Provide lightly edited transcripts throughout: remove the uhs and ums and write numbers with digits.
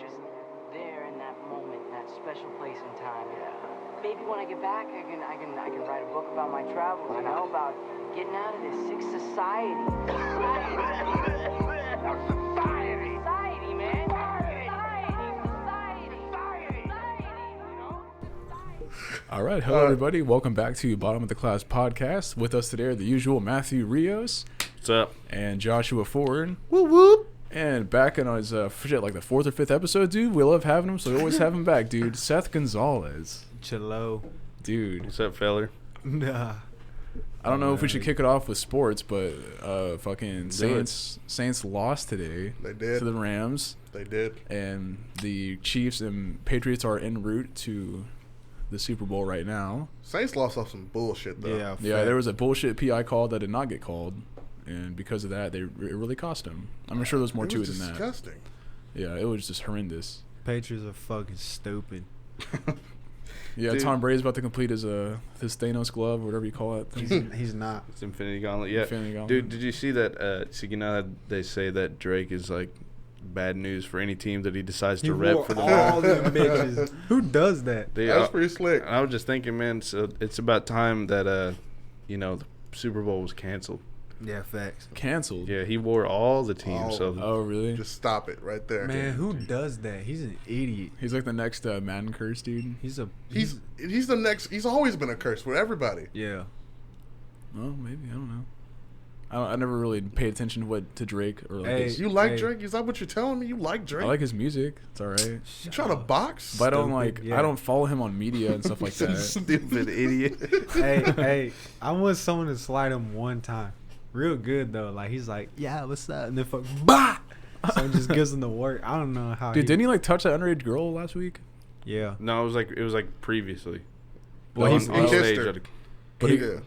just there in that moment, that special place in time. Maybe when I get back, I can write a book about my travels, you know, about getting out of this sick society. Society, man. Society, you know? All right, hello everybody. Welcome back to Bottom of the Class podcast. With us today are the usual Matthew Rios. What's up? And Joshua Ford. Whoop whoop. And back on his like the fourth or fifth episode, dude. We love having him, so we always have him back, dude. Seth Gonzales. Chillo. Dude. What's up, feller? Nah. I don't know if we should kick it off with sports, but fucking Saints lost today. They did. To the Rams. They did. And the Chiefs and Patriots are en route to the Super Bowl right now. Saints lost off some bullshit, though. Yeah, there was a bullshit PI call that did not get called. And because of that, it really cost them. I'm sure there's more to it than that. Disgusting. Yeah, it was just horrendous. Patriots are fucking stupid. Yeah, Dude. Tom Brady's about to complete his Thanos glove, or whatever you call it. He's not. It's Infinity Gauntlet. Yeah. Infinity Gauntlet. Dude, did you see that? So you know how they say that Drake is like bad news for any team that he decides to rep for them. all them bitches. Who does that? They, That's pretty slick. I was just thinking, man. So it's about time that the Super Bowl was canceled. Yeah, facts. Canceled. Yeah, he wore all the teams. Oh. Oh, really? Just stop it right there. Man, who does that? He's an idiot. He's like the next Madden curse dude. He's the next. He's always been a curse for everybody. Yeah. Well, maybe I don't know. I never really paid attention to Drake or like. Hey, You like Drake? Is that what you're telling me? You like Drake? I like his music. It's all right. You trying to box? But I don't Stupid, yeah. I don't follow him on media and stuff like that. Stupid idiot. hey, I want someone to slide him one time. Real good though. Like he's like, yeah, what's up? And then fuck, bah! Someone just gives him the work. I don't know how. Dude, didn't he like touch that underage girl last week? Yeah. No, it was like previously. Well, he he's- kissed stage her. at a-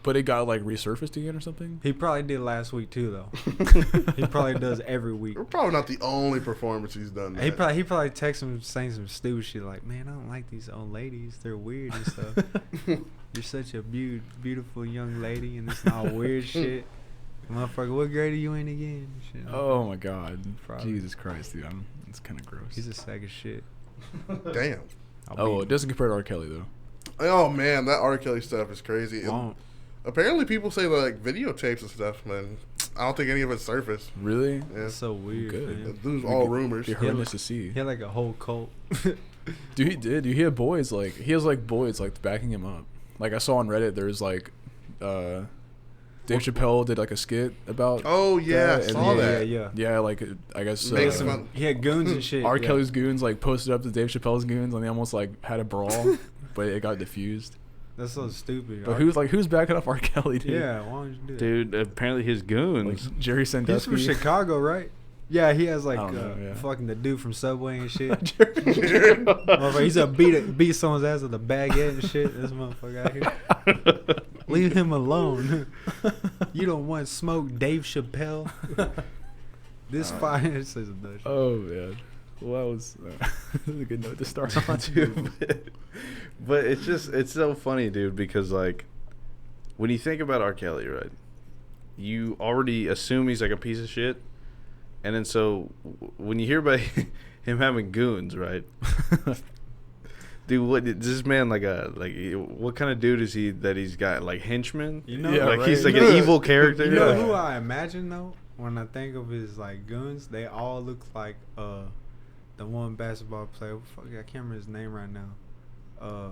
But it got like resurfaced again or something. He probably did last week too though. He probably does every week. We're probably not the only performance he's done. He That. probably texts him saying some stupid shit like, "Man, I don't like these old ladies. They're weird and stuff. You're such a beautiful young lady, and it's all weird shit." Motherfucker, what grade are you in again? Shit. Oh my God, Probably. Jesus Christ, dude, it's kind of gross. He's a sack of shit. Damn. Oh, it doesn't compare to R. Kelly though. Oh man, that R. Kelly stuff is crazy. Won't. Apparently, people say like videotapes and stuff, man. I don't think any of it surfaced. Really? Yeah. That's so weird. Good. Man. Those are all rumors. Be horrendous to see. He had like a whole cult. Dude, he did. He had boys he has like boys like backing him up. Like I saw on Reddit, there's like, Dave Chappelle did like a skit about. Oh yeah, I that, saw and that. Yeah. Yeah, like I guess Makes fun. He had goons and shit. R. yeah. Kelly's goons like posted up to Dave Chappelle's goons, and they almost like had a brawl, but it got diffused. That's so stupid. But who's backing up R. Kelly, dude? Yeah, why don't you do that? Dude, apparently his goons. Like Jerry Sandusky. He's from Chicago, right? Yeah, he has like I don't know, yeah. fucking the dude from Subway and shit. Jerry. Motherfucker, he's a beat someone's ass with a baguette and shit. This motherfucker out here. Leave him alone. You don't want smoke, Dave Chappelle. This fire says a Oh man, well that was a good note to start on. Dude, but it's so funny, dude, because like when you think about R. Kelly, right, you already assume he's like a piece of shit, and then so when you hear about him having goons, right? Dude, what is this man like what kind of dude is he that he's got like henchmen? You know, Yeah, like right. he's like an evil character. You know Yeah. who I imagine though? When I think of his like goons, they all look like the one basketball player. Fuck, I can't remember his name right now.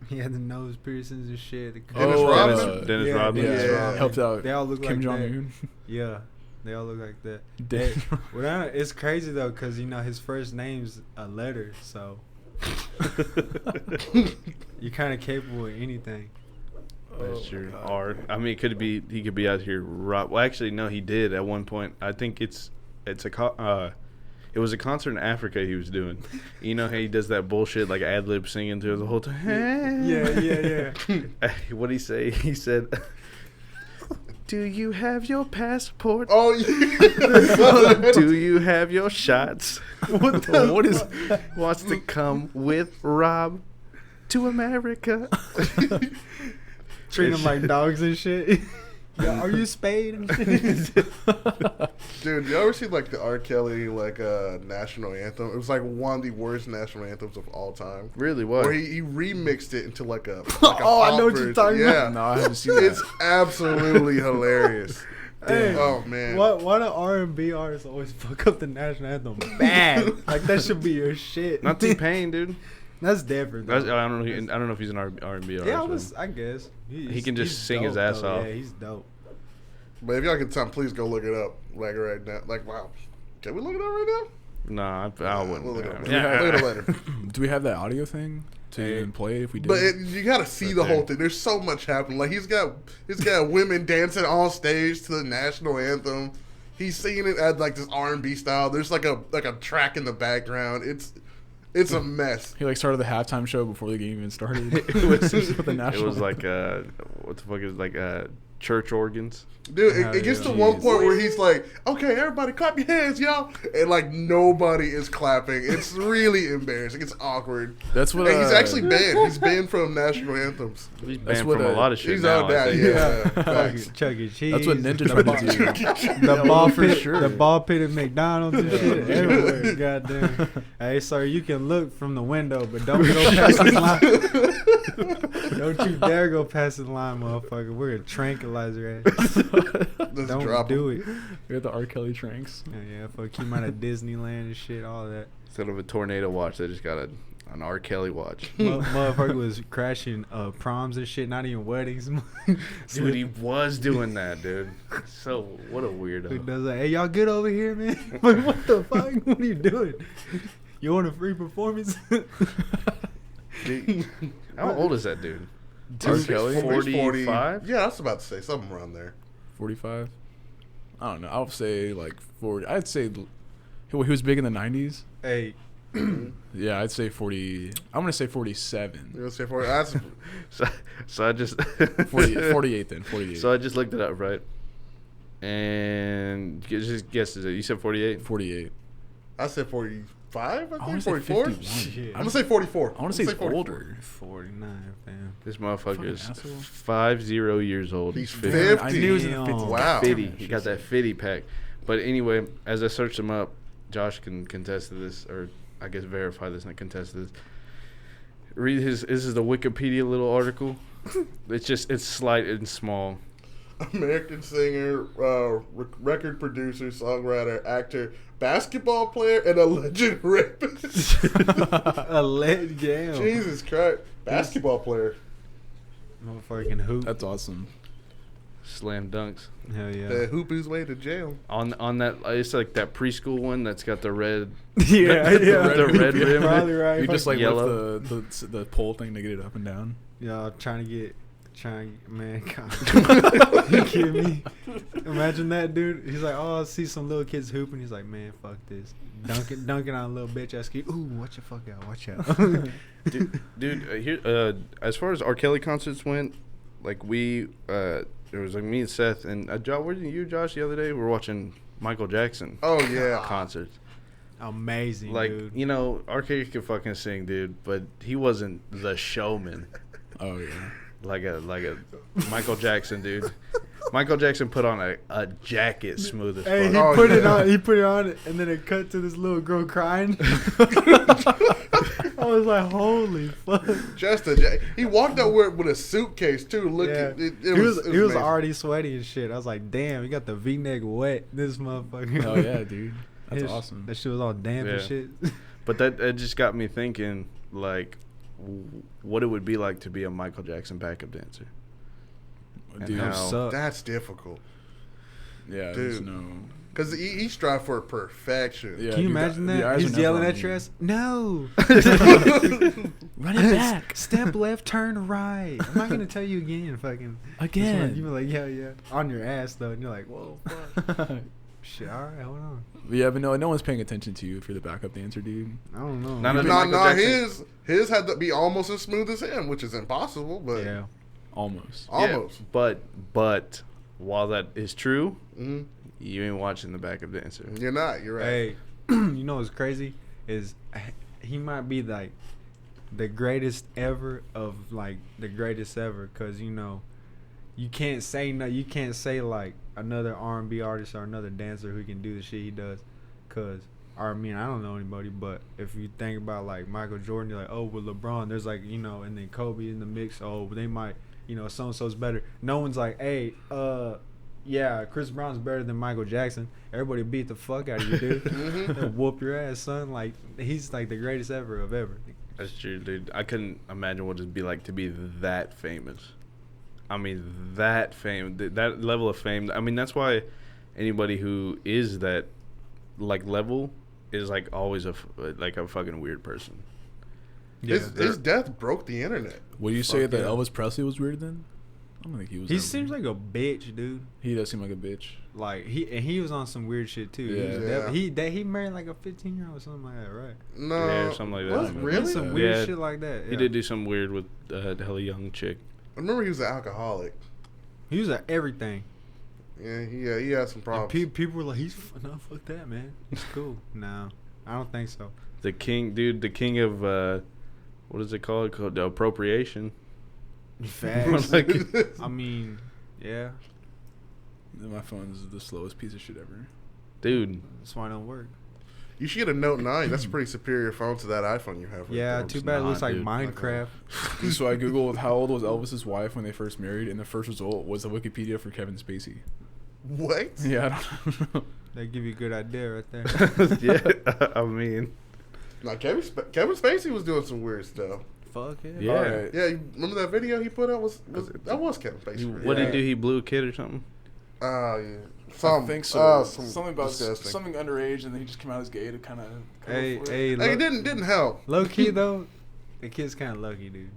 He had the nose piercings and shit. The Dennis Rodman? Dennis Yeah, Rodman. Dennis Yeah. Rodman. Helped out They all look Kim like Jong that. Un. Yeah, they all look like that. Damn. It's crazy though, cause his first name's a letter, so you're kind of capable of anything. That's Oh, true. God. Or I mean, he could be out here. Well, actually, no, he did at one point. I think it was a concert in Africa he was doing. You know how he does that bullshit like ad lib singing to the whole time. Yeah. What'd he say? He said, "Do you have your passport? Oh yeah. Do you have your shots? What is? Wants to come with Rob to America?" Treat them like dogs and shit. Yo, are you Spade? And shit? Dude, you ever see like the R. Kelly national anthem? It was like one of the worst national anthems of all time. Really? What? Where he remixed it into like a Oh, I pop know what you're version. talking Yeah. about. No, I haven't seen that. It's absolutely hilarious. Hey, Oh man. why do R&B artists always fuck up the national anthem bad? Like that should be your shit. Not T-Pain, dude. That's different. That's, Though. I don't know if he's an R&B artist. Yeah, man. I guess He can just he's sing his dope, ass though. off. Yeah, he's dope. But if y'all get time, please go look it up. Like right now. Like wow. Can we look it up right now? Nah, I wouldn't. We'll look it up. Yeah. Look at it later. Do we have that audio thing to even play it if we did? But you gotta see the whole thing. There's so much happening. Like he's got women dancing on stage to the national anthem. He's singing it at like this R&B style. There's like a track in the background. It's a mess. He like started the halftime show before the game even started. It was, With the it national was like what the fuck is like church organs. Dude, Hell it gets yeah. to one point where he's like, okay, everybody clap your hands, y'all. And like nobody is clapping. It's really embarrassing. It's awkward. That's what. And he's actually banned. He's banned from national anthems. He's That's banned what from a a- lot of shit He's now. out I now, think. yeah. Fuck Facts. it, Chuck E. Cheese. That's what Ninja the tried ball- to do. The ball for pit, sure. the ball pit at McDonald's and shit everywhere. Goddamn. Hey, sir, you can look from the window, but don't go past the line. Don't you dare go past the line, motherfucker. We're gonna tranquilize your ass. Just Don't drop do him. it. We got the R. Kelly tranks. Yeah, fuck you out of Disneyland and shit, all that. Instead of a tornado watch, they just got an R. Kelly watch. Motherfucker was crashing proms and shit, not even weddings. Dude, he was doing that, dude. So what a Who weirdo. does that? Hey, y'all good over here, man? Like, what the fuck? What are you doing? You want a free performance? Dude, how old is that dude? R. He's Kelly? 45? Yeah, I was about to say something around there. 45. I don't know. I'll say like 40. I'd say he was big in the 90s. Hey, Yeah, I'd say 40. I'm gonna say 47. You want to say 40? That's So I just 48 then. 48. So I just looked it up, right? And just guess it. You said 48? 48. I said 45. I I think want to say 44. 51. Shit. I'm gonna say 44. I want to say he's 44. older. 49, fam. This motherfucker Fucking is asshole. 50 years old. He's 50. 50. I knew he was in the Damn. 50s. Wow. 50. He got that 50 pack. But anyway, as I searched him up, Josh can contest to this, or I guess verify this and contest to this. Read his. This is the Wikipedia little article. It's slight and small. American singer, record producer, songwriter, actor, basketball player, and alleged rapist. A leg jam. Jesus Christ. Basketball player. Motherfucking hoop. That's awesome. Slam dunks. Hell yeah. The hoop his way to jail. On that, it's like that preschool one that's got the red. yeah, yeah. the red rim. Probably right. You just like Yellow. lift the pole thing to get it up and down. Y'all man, God. You kidding me? Imagine that, dude. He's like, oh, I see some little kids hooping. He's like, man, fuck this. Dunking on a little bitch ass kid. Ooh, watch your fuck out. Watch out. dude here, as far as R. Kelly concerts went, like there was like me and Seth and Josh. Where were you, Josh, the other day? We were watching Michael Jackson Oh, yeah. concerts. Amazing, Like, dude. you know, R. Kelly could fucking sing, dude, but he wasn't the showman Oh yeah. like a Michael Jackson, dude. Michael Jackson put on a jacket smooth as Hey, fuck. he Oh, put it yeah. on. He put it on, and then it cut to this little girl crying. I was like, "Holy fuck!" He walked out with a suitcase, too. Look, Yeah. it he was amazing. already sweaty and shit. I was like, "Damn, he got the V-neck wet." This motherfucker. Oh yeah, dude. That's His- awesome. That shit was all damp and Yeah. shit. But that just got me thinking, like, what it would be like to be a Michael Jackson backup dancer. Dude, how- suck. That's difficult. yeah, Dude. there's no. Because he strive for perfection. Yeah, Can you dude, imagine the that? eyes are He's never yelling on at you. your ass. No. Run it back Step left, turn right. I'm not gonna tell you again. Fucking again. You be like, yeah, on your ass though, and you're like, whoa, fuck. Shit. All right, hold on. Yeah, but no one's paying attention to you if you're the backup dancer, dude. I don't know. None of Nah, Michael nah, Jackson- his had to be almost as smooth as him, which is impossible, but Yeah. Almost. almost. Yeah, but while that is true, Mhm. you ain't watching the backup dancer. You're not. You're right. Hey, you know what's crazy is he might be like the greatest ever of like the greatest ever, cause you know you can't say no. You can't say like another R&B artist or another dancer who can do the shit he does, cause. I mean, I don't know anybody, but if you think about like Michael Jordan, you're like, oh, with LeBron, there's like, and then Kobe in the mix. Oh, they might, so and so's better. No one's like, hey, yeah, Chris Brown's better than Michael Jackson. Everybody beat the fuck out of you, dude. They'll whoop your ass, son. Like he's like the greatest ever of ever. That's true, dude. I couldn't imagine what it'd be like to be that famous. I mean, that fame, that level of fame. I mean, that's why anybody who is that like level is like always a fucking weird person. Yeah, his death broke the internet. Would you say that Elvis Presley was weird then? I don't think he was. He seems like a bitch, dude. He does seem like a bitch. Like he was on some weird shit too. Yeah. He married like a 15-year-old or something like that, right? No, yeah, something like that. What? Really? Some weird shit like that. Yeah. He did do something weird with a hella young chick. I remember he was an alcoholic. He was at everything. Yeah, he had some problems. People were like, no, fuck that, man. He's cool. No, I don't think so. The king, dude. The king of what is it called? Called the appropriation. Facts. I mean, yeah. My phone is the slowest piece of shit ever. Dude, that's why it don't work. You should get a Note 9. That's a pretty superior phone to that iPhone you have. Right Yeah, there. too bad it looks like dude. Minecraft. So I googled how old was Elvis's wife when they first married, and the first result was the Wikipedia for Kevin Spacey. What? Yeah, I don't know. That give you a good idea right there. yeah. I mean, Now Kevin Spacey was doing some weird stuff. Fuck yeah. yeah. Alright. Yeah, you remember that video he put out? That was Kevin Spacey. Right? What did he do? He blew a kid or something? Yeah. I think so. Something about disgusting. something underage, and then he just came out as gay to kind of. Hey, Hey, it didn't help. low key though, the kid's kind of lucky, dude.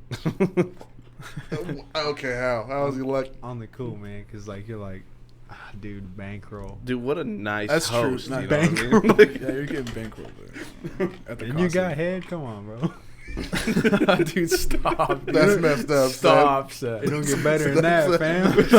Okay, how? How was he lucky? On the cool, man, because like you're like, dude, bankroll. Dude, what a nice That's true. host. Not You know what I mean? bankroll. Yeah, you're getting bankrolled there. At the And you got concert. head? Come on, bro. Dude, stop. Dude. That's messed up. Stop, Seth. It don't get better than that, fam. It's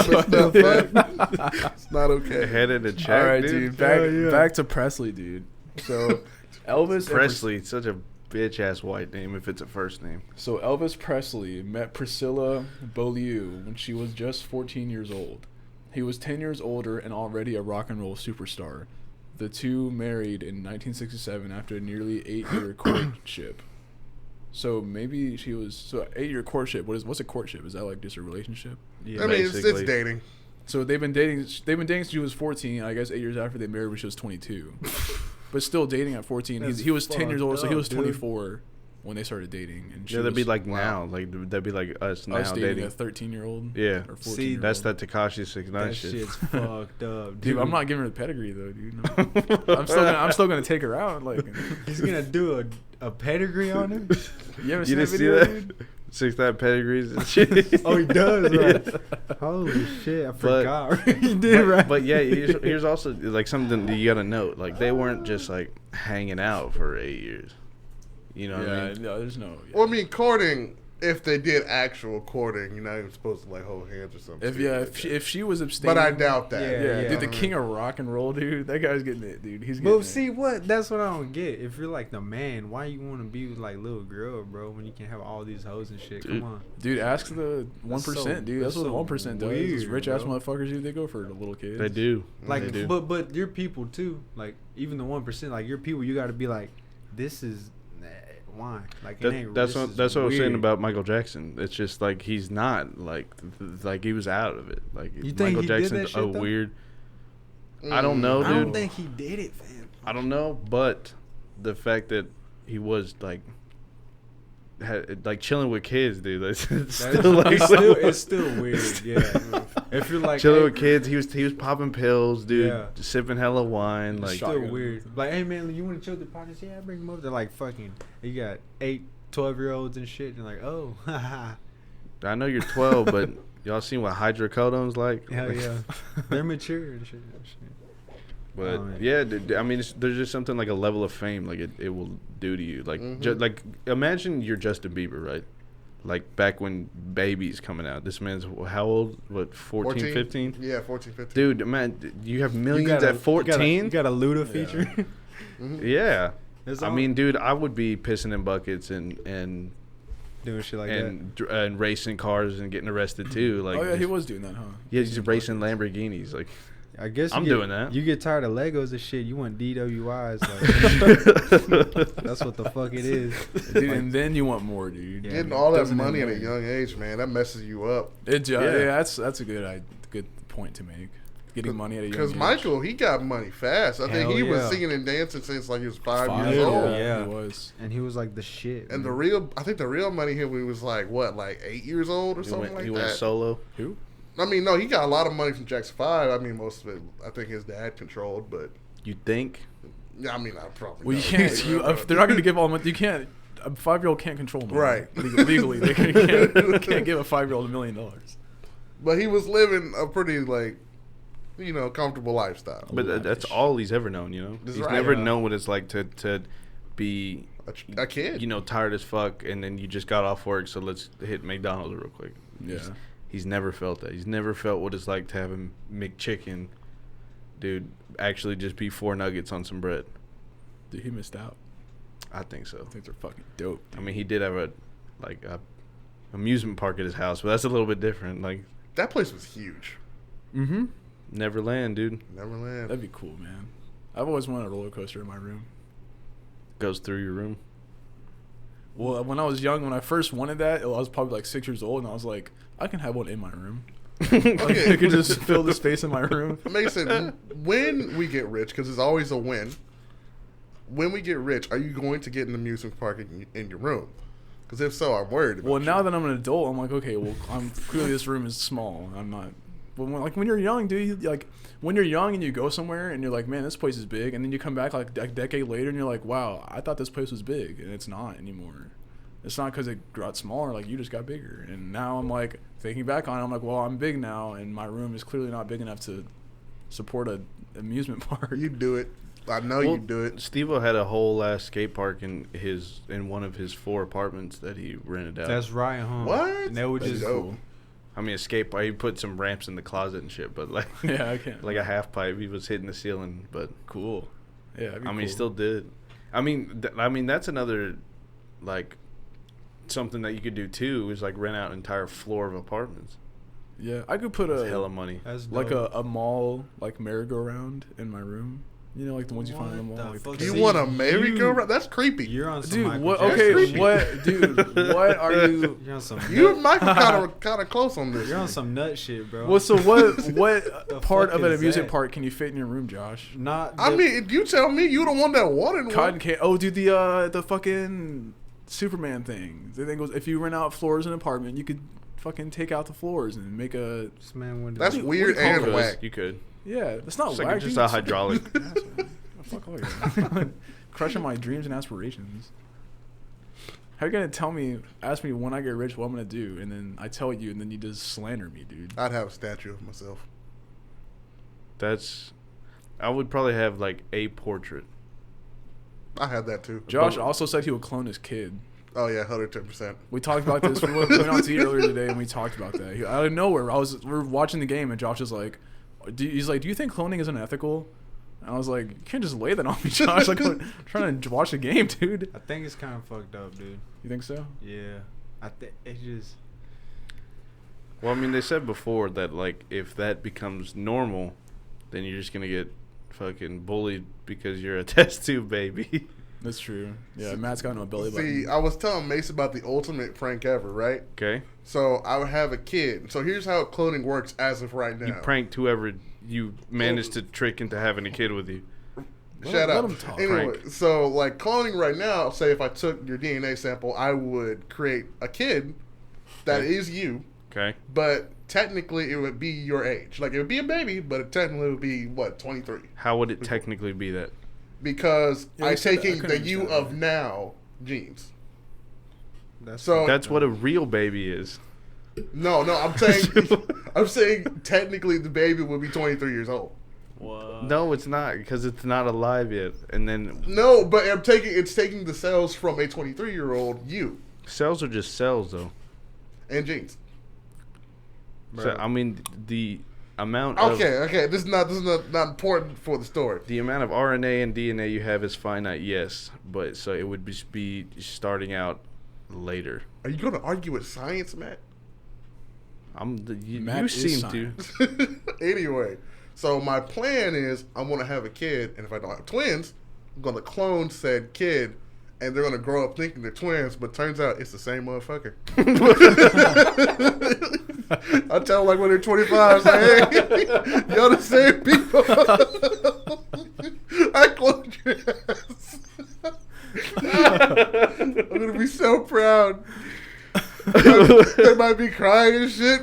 not okay. Head in the check, All right, dude. dude. Back to Presley, dude. So Elvis Presley, such a bitch ass white name if it's a first name. So Elvis Presley met Priscilla Beaulieu when she was just 14 years old. He was 10 years older and already a rock and roll superstar. The two married in 1967 after a nearly 8-year courtship. So maybe she was 8-year courtship. What's a courtship? Is that like just a relationship? Yeah. I mean, it's Basically. dating. So they've been dating since she was 14. I guess 8 years after they married when she was 22. But still dating at 14. That's He was 10 years old, so he fucked was up, dude. 24 when they started dating. And she Yeah, that'd be was- like now. Like that'd be like us now us dating dating. a 13-year-old. Yeah. Or 14 See, That's that Tekashi 69 That shit. shit's fucked up, dude. Dude, I'm not giving her the pedigree though, dude. No. I'm still gonna take her out. Like, He's gonna do a pedigree on him. you ever You seen didn't that see video, that? dude? 69 pedigrees and shit. Oh, he does, right? Holy shit, I forgot. He did, right? But yeah, here's also like something that you gotta note. Like they weren't just like hanging out for 8 years. You know what I Yeah, mean? no, there's no. Yeah. Well, I mean, courting. If they did actual courting, you're not even supposed to like hold hands or something. If she was abstaining, But I doubt that. Yeah, dude, the king of rock and roll, dude. That guy's getting it, dude. He's getting But it. see what? That's what I don't get. If you're like the man, why you want to be with like little girl, bro? When you can have all these hoes and shit. Dude. Come on. Dude, ask the 1%, so- dude. That's that's what the so 1% does. These weird, rich ass bro. motherfuckers, dude, they go for the little kids. They do. Like, they do. but your people too. Like even the 1%. Like your people, you got to be like, this is why. Like it ain't. That's this what is that's what I was saying weird. about Michael Jackson. It's just like he's not like he was out of it. Like You think Michael he did that Jackson's shit, a though? weird. I don't know, I dude. don't think he did it, fam. I don't know, but the fact that he was like chilling with kids, dude. That's it's That's- still like it's still weird. Yeah. If you're like chilling hey, with kids. He was popping pills, dude. Yeah. Sipping hella wine. It's Like still shotgun. weird. Like, hey man, you want to chill with the partners? Yeah, I bring them over. They're like fucking. You got 8, 12-year-olds and shit. And like, oh, haha. I know you're 12, but y'all seen what hydrocodone's like? Hell Like, yeah. They're mature and shit. But Oh, man. yeah, I mean, there's just something like a level of fame like it will do to you. Like, like imagine you're Justin Bieber, right? Like back when Baby's coming out. This man's how old? What, 14, 15? Yeah, 14, 15. Dude, man, you have millions at 14? You got a Luda feature. Yeah. It's I all- mean, dude, I would be pissing in buckets and doing shit like that. And racing cars and getting arrested too. Like, Oh yeah, he was doing that, huh? Yeah, he's racing Lamborghinis. Like, I guess I'm doing that. You get tired of Legos and shit. You want DWIs. Like, that's what the fuck it is. Dude, and then you want more, dude. Yeah, Getting all that Doesn't money at end a there. young age, man, that messes you up. Yeah, that's a good point to make. Getting money at a young age. Because Michael, he got money fast. I think Hell he was yeah. singing and dancing since like he was 5 5, years old. Yeah. he was. And he was like the shit. And man. I think the real money hit when he was like what, like 8 years old or something like he that. went solo. Who? I mean, no, he got a lot of money from Jackson 5. I mean, most of it, I think his dad controlled, but You think? yeah, I mean, I probably. Well, you know. can't. If they're not going to give all money. You can't. A 5-year-old can't control money. Right. Legally, they can't give a 5-year-old $1 million. But he was living a pretty like, comfortable lifestyle. But that's all he's ever known, you know? That's He's right. never Yeah. known what it's like to be, A kid. tired as fuck, and then you just got off work, so let's hit McDonald's real quick. Yeah. He's never felt that. He's never felt what it's like to have a McChicken, dude, actually just be 4 nuggets on some bread. Dude, he missed out. I think so. I think they're fucking dope. I mean, he did have a amusement park at his house, but that's a little bit different. Like, That place was huge. Mm-hmm. Neverland, dude. Neverland. That'd be cool, man. I've always wanted a roller coaster in my room. Goes through your room. Well, when I was young, when I first wanted that, I was probably like 6 years old, and I was like, I can have one in my room. Like, I could just fill the space in my room. Mason, when we get rich, because it's always a win. When we get rich, are you going to get an amusement park in your room? Because if so, I'm worried about Well, you. now that I'm an adult, I'm like, okay, well, clearly this room is small. I'm not. But when you're young, dude, when you're young and you go somewhere and you're like, man, this place is big, and then you come back like a decade later and you're like, wow, I thought this place was big, and it's not anymore. It's not because it got smaller, like you just got bigger. And now I'm like thinking back on it, I'm like, well, I'm big now, and my room is clearly not big enough to support a amusement park. You do it. I know you do it. Steve-O had a whole ass skate park in one of his 4 apartments that he rented out. That's right, huh? What? And they would That's just dope. I mean, a skate park. He put some ramps in the closet and shit, but like, Yeah, I can't. like a half pipe. He was hitting the ceiling, but Cool. Yeah, that'd be I mean, cool. he still did. I mean, that's another like something that you could do too. Is like rent out an entire floor of apartments. Yeah, I could put It's hella money. That's like dope. a mall like merry-go-round in my room. You know, like the ones you find in the What mall. the Like fuck? the- You See, want a merry-go-round? That's creepy. You're on some Dude, Michael what? Jackson Okay, creepy. shit. what, dude? What are you? You're on some. You nut, and Michael kind of close on this. you're on some nut shit, bro. Well, so what The part fuck of an is amusement that? park can you fit in your room, Josh? Not. I mean, if you tell me you the one that wanted Cotton one. candy. Oh, dude, the fucking Superman thing. The thing goes, if you rent out floors in an apartment, you could fucking take out the floors and make a. this man wanted That's to- What weird do you call and those? whack. You could. Yeah, that's not It's whack. like just dude. a hydraulic. Fuck all you. Crushing my dreams and aspirations. How you gonna ask me when I get rich what I'm gonna do, and then I tell you, and then you just slander me, dude? I'd have a statue of myself. I would probably have like a portrait. I had that too. Josh also said he would clone his kid. Oh yeah, 110%. We talked about this. We went out to eat earlier today, and we talked about that. Out of nowhere, we were watching the game, and Josh is like, he's like, "Do you think cloning is unethical?" And I was like, "You can't just lay that on me, Josh. Like, I'm trying to watch the game, dude." I think it's kind of fucked up, dude. You think so? Yeah. I think it just. Well, I mean, they said before that like if that becomes normal, then you're just gonna get fucking bullied because you're a test tube baby. That's true. Yeah, Matt's got no belly See, button. I was telling Mace about the ultimate prank ever, right? Okay. So I would have a kid. So here's how cloning works as of right now. You pranked whoever you managed to trick into having a kid with you. Shut Let up. him talk. Anyway, Frank. so like cloning right now, say if I took your DNA sample, I would create a kid that Okay. is you, Okay. but technically it would be your age. Like it would be a baby, but it technically would be what, 23? How would it technically be that? Because Yeah, I'm you said that. I taking couldn't the you understand of that. now genes. That's So That's what a real baby is. no, I'm saying technically the baby would be 23 years old. No, it's not because it's not alive yet. And then No, but it's taking the cells from a 23-year-old you cells are just cells, though. and genes. So I mean, the amount of Okay. This is not important for the story. the amount of RNA and DNA you have is finite, yes, but so it would just be starting out later. Are you going to argue with science, Matt? Matt You is seem to. science. Anyway, so my plan is I'm going to have a kid, and if I don't have twins, I'm going to clone said kid, and they're going to grow up thinking they're twins, but turns out it's the same motherfucker. I tell them like when they're 25, say, hey, y'all the same people. I cloned your ass. I'm going to be so proud. They might be crying and shit.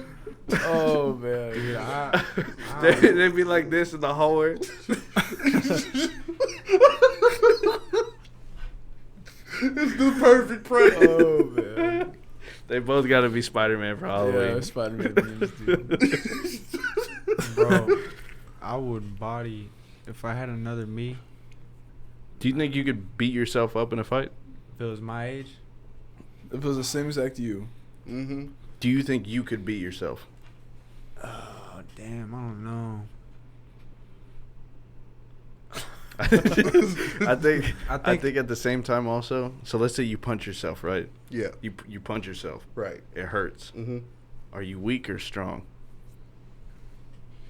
Oh man, Dude, They'd be like this in the hallway. It's the perfect prank. oh man. They both got to be Spider-Man for Halloween. Yeah, Spider-Man memes, dude. bro, I would body if I had another me. Do you think you could beat yourself up in a fight? If it was my age, If it was the same exact you, Mm-hmm. Do you think you could beat yourself? oh damn, I don't know. I think at the same time also. So let's say you punch yourself, right? Yeah. You punch yourself. Right. It hurts. Mm-hmm. Are you weak or strong?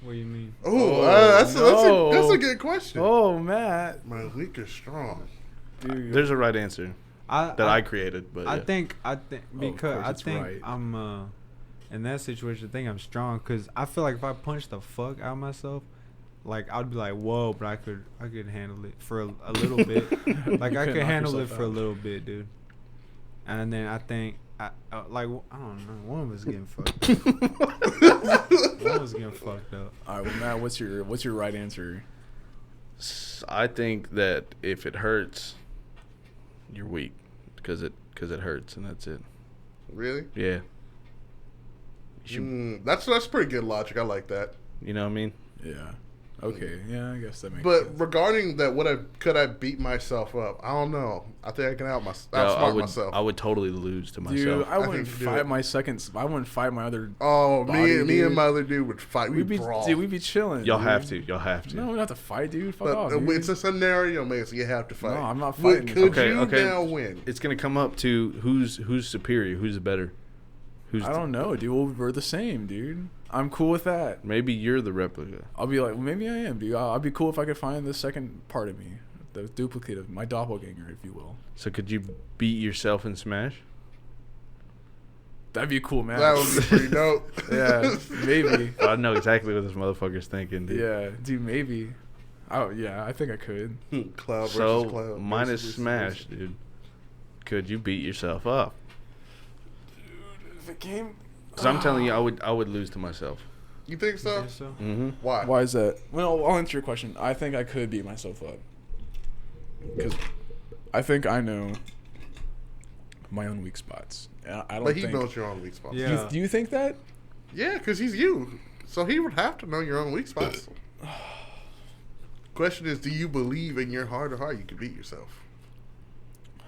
What do you mean? Oh, that's a good question. Oh, Matt. My weak or strong? Dude. There's a right answer that I created, but I yeah. think because course I it's think right. I'm in that situation. I think I'm strong because I feel like if I punch the fuck out of myself, like I'd be like whoa, but I could handle it for a little bit. Like I could could knock handle it yourself for a out. little bit, dude. And then I think I don't know, one of us getting fucked. One was getting fucked up. All right, well, Matt, what's your right answer? I think that if it hurts, you're weak because it hurts and that's it. Really? Yeah. You should, That's pretty good logic. I like that. you know what I mean? Yeah. Okay. Yeah, I guess that makes But sense. regarding that, could I beat myself up? I don't know. I think I can outsmart myself. I would totally lose to myself. Dude, I wouldn't think you do fight it. my seconds. I wouldn't fight my other. Oh, body, me dude. and my other dude would fight. We'd brawl. We'd be chilling. Y'all dude. have to. Y'all have to. No, we don't have to fight, dude. Fuck But off. Dude. it's a scenario, man, so you have to fight. No, I'm not Would- fighting. Could Okay, you okay. now win? It's gonna come up to who's superior, who's better. I don't know, dude. We're the same, dude. I'm cool with that. Maybe you're the replica. I'll be like, well, maybe I am, dude. I'll be cool if I could find the second part of me, the duplicate of my doppelganger, if you will. So could you beat yourself in Smash? That'd be cool, man. That would be pretty dope. Yeah, maybe. I know exactly what this motherfucker's thinking, dude. Yeah, dude, maybe. Oh, yeah, I think I could. Cloud versus So cloud. minus versus- Smash, dude. Could you beat yourself up? Dude, if it came. Because I'm telling you, I would lose to myself. You think so? Think so? Mm-hmm. Why? Why is that? Well, I'll answer your question. I think I could beat myself up. Because I think I know my own weak spots. And I don't But he think. knows your own weak spots. Yeah. Do you think that? Yeah, because he's you. So he would have to know your own weak spots. Question is, do you believe in your heart of heart you can beat yourself?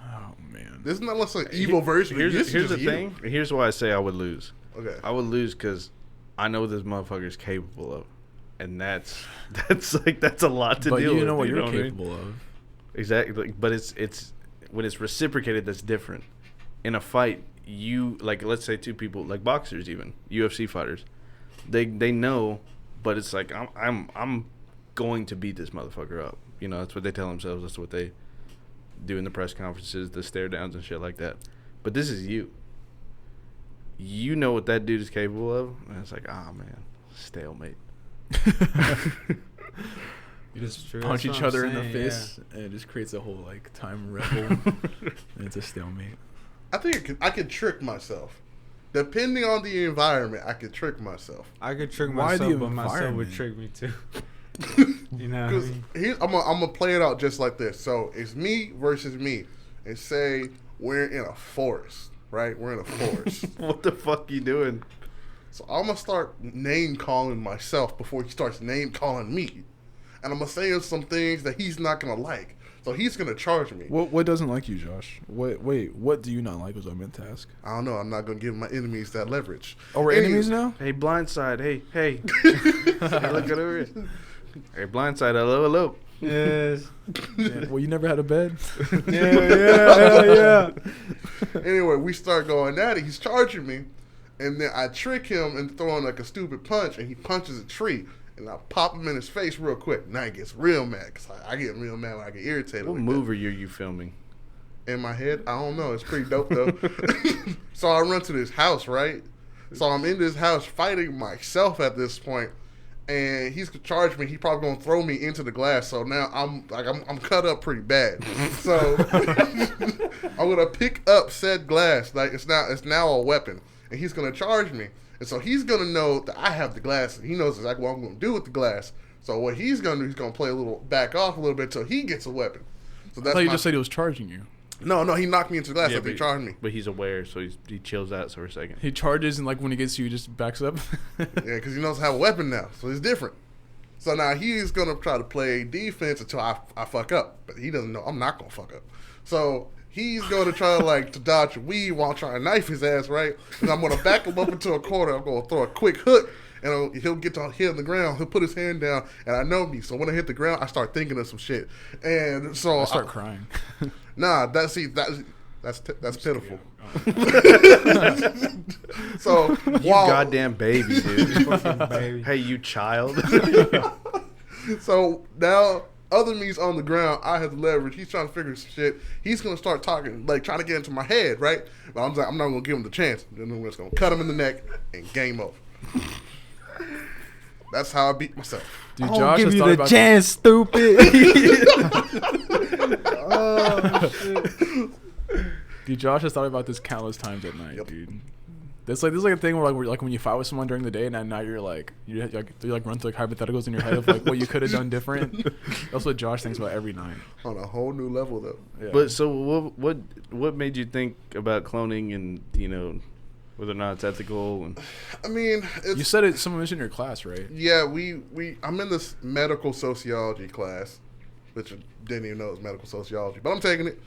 Oh, man. This is not like an evil version of you. This is Here's the just you. thing. Here's why I say I would lose. Okay. I would lose because I know what this motherfucker is capable of, and that's a lot to But deal with. you know what you're I mean? capable of. Exactly, but it's when it's reciprocated that's different. In a fight, you like let's say two people like boxers, even UFC fighters, they know, but it's like I'm going to beat this motherfucker up. You know, that's what they tell themselves. That's what they do in the press conferences, the stare downs and shit like that. But this is you. You know what that dude is capable of, and it's like, man, stalemate. You just True, punch that's each what I'm other in the saying, face, and it just creates a whole like time ripple. And it's a stalemate. I think I could trick myself. Depending on the environment, I could trick myself. I could trick Why the myself, but myself would environment? trick me too. You know what I Because mean? I'm gonna play it out just like this. So it's me versus me, and say we're in a forest, right? We're in a forest. What the fuck you doing? So I'm gonna start name calling myself before he starts name calling me, and I'm gonna say some things that he's not gonna like. So he's gonna charge me. What doesn't like you, Josh? What do you not like? Was I meant to ask? I don't know. I'm not gonna give my enemies that leverage. Oh, we're Any- enemies now. Hey, blindside. Hey. Hey, look at over here. Hey, blindside. Hello. Yes. Yeah, well, you never had a bed. Yeah. Anyway, we start going at it. He's charging me, and then I trick him into throwing like a stupid punch, and he punches a tree, and I pop him in his face real quick. Now he gets real mad, because I get real mad when I get irritated. What like move that. are you filming? In my head, I don't know. It's pretty dope though. So I run to this house, right? So I'm in this house fighting myself at this point, and he's gonna charge me. He probably gonna throw me into the glass. So now I'm cut up pretty bad. So I'm gonna pick up said glass like it's now a weapon, and he's gonna charge me. And so he's gonna know that I have the glass, and he knows exactly what I'm gonna do with the glass. So what he's gonna do, he's gonna play a little back off a little bit till he gets a weapon. So I that's thought you just said he was charging you. No, he knocked me into the glass after he but, charged me. but he's aware, so he chills out for a second. He charges, and like when he gets you, he just backs up. Yeah, because he knows I have a weapon now, so it's different. So now he's gonna try to play defense until I fuck up, but he doesn't know I'm not gonna fuck up. So he's gonna try to dodge a weave while trying to knife his ass, right? And I'm gonna back him up into a corner. I'm gonna throw a quick hook, and he'll get to hit the ground. He'll put his hand down, and I know me. So when I hit the ground, I start thinking of some shit, and so I start crying. Nah, that's pitiful. So You goddamn baby, dude. Fucking baby. Hey, you child. So now other me's on the ground. I have the leverage. He's trying to figure some shit. He's gonna start talking, like trying to get into my head, right? But I'm like, I'm not gonna give him the chance. Then I'm just gonna cut him in the neck and game over. That's how I beat myself. Dude, I'll Josh give has you thought the about chance, stupid. Oh shit. Dude, Josh has thought about this countless times at night, dude. This is like a thing where like when you fight with someone during the day and at night you're like you run through like hypotheticals in your head of like what you could have done different. That's what Josh thinks about every night. On a whole new level, though. Yeah. But so what made you think about cloning and whether or not it's ethical? And I mean, you said it. Someone mentioned in your class, right? Yeah, I'm in this medical sociology class, which I didn't even know it was medical sociology, but I'm taking it.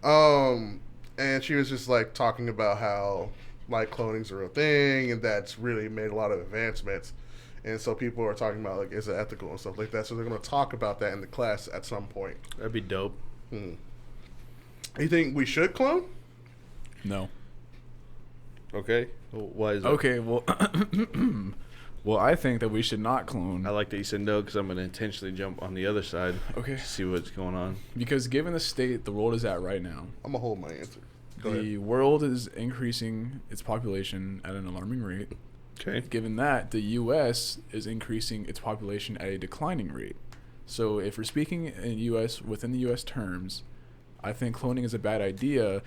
And she was just like talking about how like cloning's a real thing, and that's really made a lot of advancements. And so people are talking about like, is it ethical and stuff like that. So they're going to talk about that in the class at some point. that'd be dope. You think we should clone? No. Okay. Well, why is that? Okay. Well, well, I think that we should not clone. I like that you said no because I'm going to intentionally jump on the other side. Okay. To see what's going on. Because given the state the world is at right now, I'm going to hold my answer. Go the ahead. world is increasing its population at an alarming rate. Okay. Given that, the U.S. is increasing its population at a declining rate. So if we're speaking in within the U.S. terms, I think cloning is a bad idea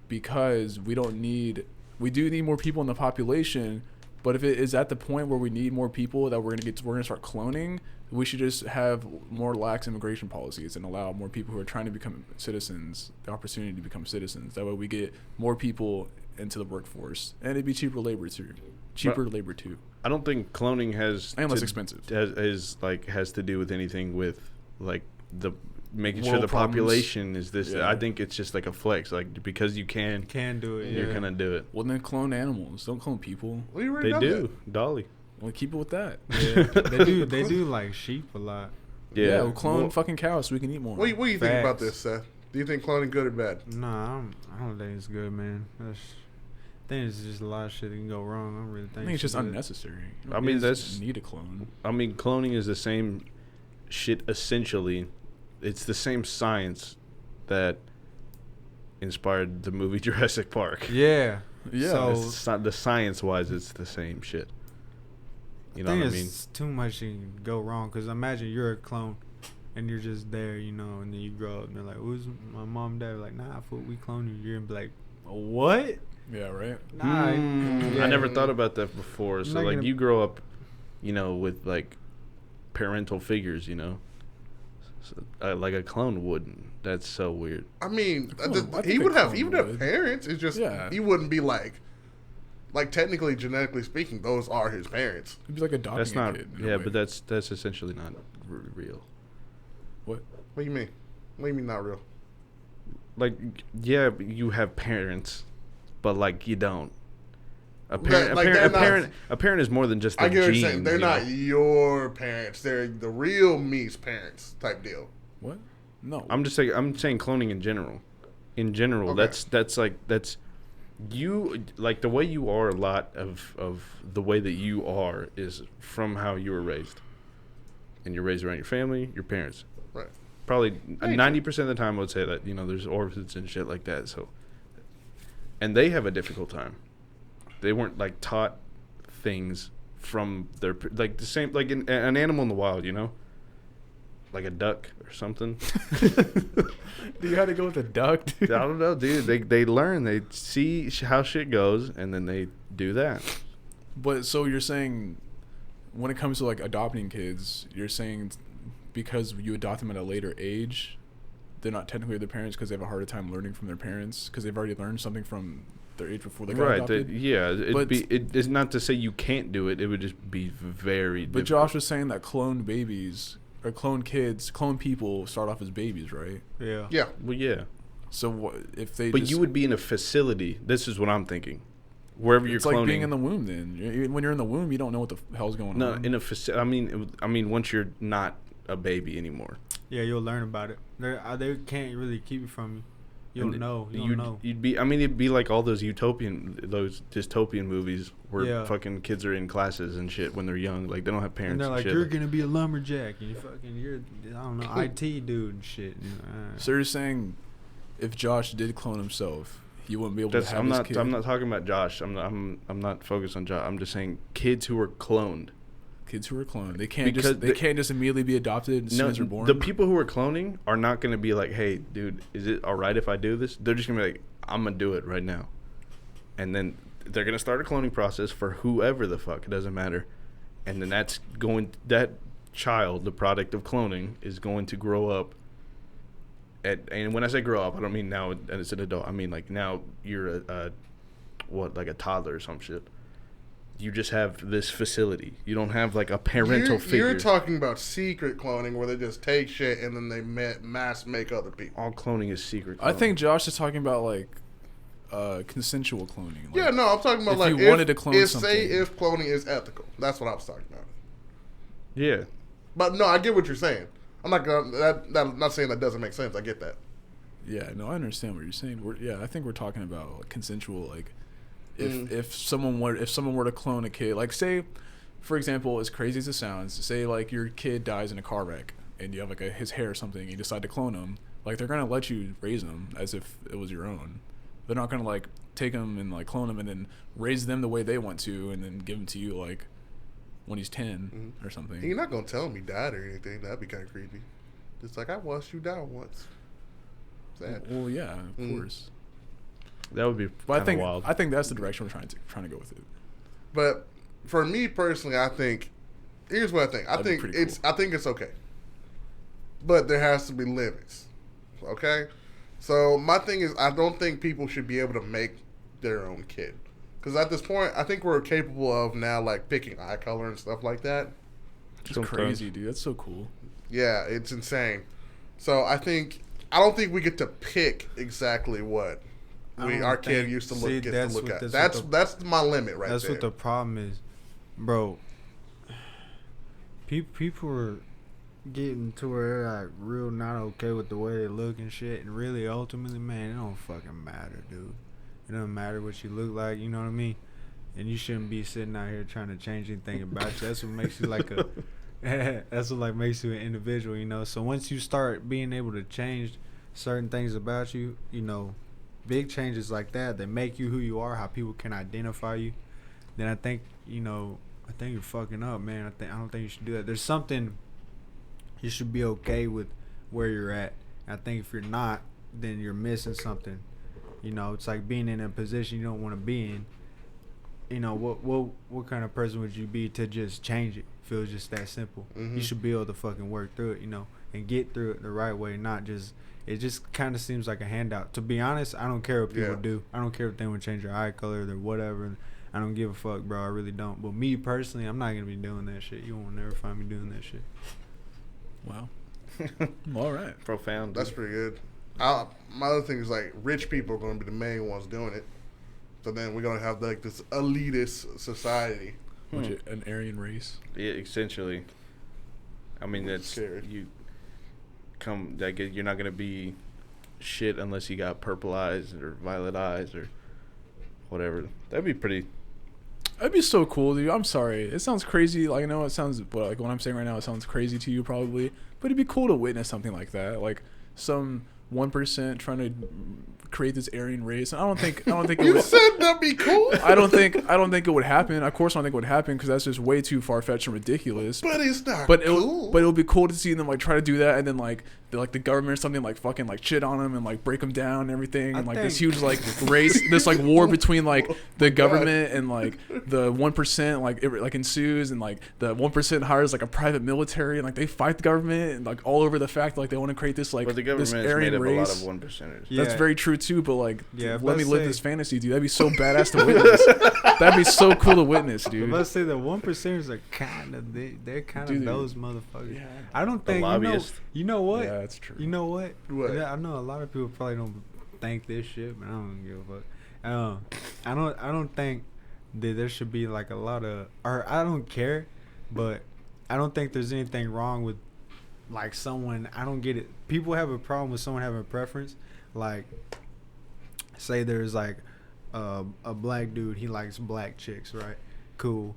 because we do need more people in the population. But if it is at the point where we need more people that we're gonna start cloning, we should just have more lax immigration policies and allow more people who are trying to become citizens the opportunity to become citizens. That way we get more people into the workforce, and it'd be cheaper labor too. I don't think cloning has And less expensive. has to do with anything with like the making sure World the problems. population is this. Yeah. I think it's just like a flex, like because you can Do it. you're Yeah. gonna do it. Well, then clone animals. Don't clone people. We already They done do, that. Dolly. Well, keep it with that. Yeah. They do like sheep a lot. Yeah, We'll clone well, fucking cows so we can eat more. What do you think about Facts. this, Seth? Do you think cloning good or bad? Nah, I don't think it's good, man. I think it's just a lot of shit that can go wrong. I don't really I think think it's just good. unnecessary. I mean, You that's- need a clone. I mean, cloning is the same shit essentially. It's the same science that inspired the movie Jurassic Park. Yeah. Yeah. So The science-wise, it's the same shit. You know I think what I mean? it's too much can go wrong. Cause imagine you're a clone, and you're just there, and then you grow up, and they're like, "Who's my mom and dad?" Like, "Nah, fool, we cloned you." You're gonna be like, "What?" Yeah, right. Nah. I never thought about that before. So not like gonna- you grow up, with like parental figures, So, like a clone wouldn't. That's so weird. I mean, I think he a would have clone he would have would. parents. It's just Yeah. he wouldn't be like technically, genetically speaking, those are his parents. It'd be like adopting That's not. a kid. in a Yeah, way. but that's essentially not real. What? What do you mean? What do you mean not real? Like, yeah, you have parents, but like you don't. A Like, they're not- a parent is more than just the I get what genes. you're saying. They're you know? not your parents. They're the real me's parents type deal. What? No. I'm saying cloning in general. In general, Okay. that's you, like, the way you are. A lot of the way that you are is from how you were raised, and you're raised around your family, your parents. Right. Probably Hey, 90% of the time, I would say that, there's orphans and shit like that. So, and they have a difficult time. They weren't like taught things from their, like, the same, like an animal in the wild, like a duck or something. Do you have to go with a duck, dude? I don't know, dude. They learn. They see how shit goes, and then they do that. But so you're saying, when it comes to like adopting kids, you're saying because you adopt them at a later age, they're not technically their parents because they have a harder time learning from their parents because they've already learned something from their age before they got adopted. It's not to say you can't do it. It would just be very. But difficult. Josh was saying that cloned babies or cloned people start off as babies, right? Yeah. Yeah. Well, yeah. So what if they? But just, you would be in a facility. This is what I'm thinking. Wherever you're it's cloning. like being in the womb. Then when you're in the womb, you don't know what the hell's going no, on. in a facility. I mean, once you're not a baby anymore. Yeah, you'll learn about it. They can't really keep it from you. You don't know. You don't know. You'd be. I mean, it'd be like all those dystopian movies where fucking kids are in classes and shit when they're young. Like they don't have parents. And they're like, shit. you're gonna be a lumberjack, and you're I don't know, IT dude and shit. So you're saying, if Josh did clone himself, he wouldn't be able to have I'm his not. kid? I'm not talking about Josh. I'm not focused on Josh. I'm just saying kids who are cloned. Kids who are cloned, they can't Because they can't just immediately be adopted as soon as they're born. The people who are cloning are not going to be like, hey, dude, is it all right if I do this? They're just going to be like, I'm going to do it right now. And then they're going to start a cloning process for whoever the fuck. It doesn't matter. And then that child, the product of cloning, is going to grow up. And when I say grow up, I don't mean now as an adult. I mean like now you're like a toddler or some shit. You just have this facility. You don't have like a parental figure. You're talking about secret cloning where they just take shit and then they mass make other people. All cloning is secret cloning. I think Josh is talking about like consensual cloning. Like, Yeah, no, I'm talking about if like you wanted to clone say something. if cloning is ethical. That's what I was talking about. Yeah. But no, I get what you're saying. I'm not saying that doesn't make sense. I get that. Yeah, no, I understand what you're saying. I think we're talking about like, consensual. Like, if someone were to clone a kid, like say, for example, as crazy as it sounds, say like your kid dies in a car wreck and you have like his hair or something, and you decide to clone him. Like they're gonna let you raise him as if it was your own. They're not gonna like take him and like clone him and then raise them the way they want to and then give him to you like when he's 10 or something. You're not gonna tell him he died or anything. That'd be kind of creepy. Just like I watched you die once. Sad. Well, yeah, of course. That would be But kind of wild. I think that's the direction we're trying to go with it. But for me personally, I think here's what I think. I That'd be think pretty it's cool. I think it's okay. But there has to be limits. Okay? So my thing is I don't think people should be able to make their own kid. Because at this point, I think we're capable of now like picking eye color and stuff like that. It's Sometimes. crazy, dude. That's so cool. Yeah, it's insane. So I don't think we get to pick exactly what our kid used to look at. That's my limit right there. That's what the problem is, bro. People are getting to where they're like real not okay with the way they look and shit, and really ultimately, man, it don't fucking matter, dude. It doesn't matter what you look like, you know what I mean? And you shouldn't be sitting out here trying to change anything about you. That's what makes you like a that's what like makes you an individual, you know. So once you start being able to change certain things about you, you know, big changes like that make you who you are, how people can identify you, then I think you're fucking up, man. I don't think you should do that. There's something you should be okay with where you're at. I think if you're not, then you're missing something. You know, it's like being in a position you don't want to be in. You know, what kind of person would you be to just change it? If it was just that simple. You should be able to fucking work through it, you know, and get through it the right way, not just. It just kind of seems like a handout. To be honest, I don't care what people do. I don't care if they want to change their eye color or whatever. I don't give a fuck, bro. I really don't. But me personally, I'm not gonna be doing that shit. You won't never find me doing that shit. Wow. All right. Profound. That's pretty good. My other thing is like rich people are going to be the main ones doing it. So then we're going to have like this elitist society. An Aryan race. Yeah, essentially. I mean, that's Scary. you're not gonna be shit unless you got purple eyes or violet eyes or whatever. That'd be pretty. That'd be so cool, dude. I'm sorry. It sounds crazy. Like, I know it sounds, but like what I'm saying right now, it sounds crazy to you probably. But it'd be cool to witness something like that. Like some 1% trying to create this Aryan race. I don't think it You would, said that'd be cool. I don't think it would happen. Of course, I don't think it would happen because that's just way too far fetched and ridiculous. But it's not But cool. it would be cool to see them like try to do that, and then like the government or something like fucking like shit on them and like break them down and everything, and like this huge like race, this like war between like the government and like the 1%, like it like ensues, and like the 1% hires like a private military, and like they fight the government and like all over the fact like they want to create this like But the this government is Aryan made up race. a lot of 1%ers. Yeah. That's very true too, but like Yeah, let me let's live say- this fantasy, dude. That'd be so badass to witness. That'd be so cool to witness, dude. Let's say the 1%ers are kind of they're kind of Dude. those motherfuckers. Yeah. I don't The think lobbyists. you know what? Yeah, that's true. You know what? What? Yeah, I know a lot of people probably don't think this shit, but I don't give a fuck. I don't think that there should be like a lot of, or I don't care, but I don't think there's anything wrong with like someone. I don't get it. People have a problem with someone having a preference. Like, say there's like a black dude, he likes black chicks, right? Cool,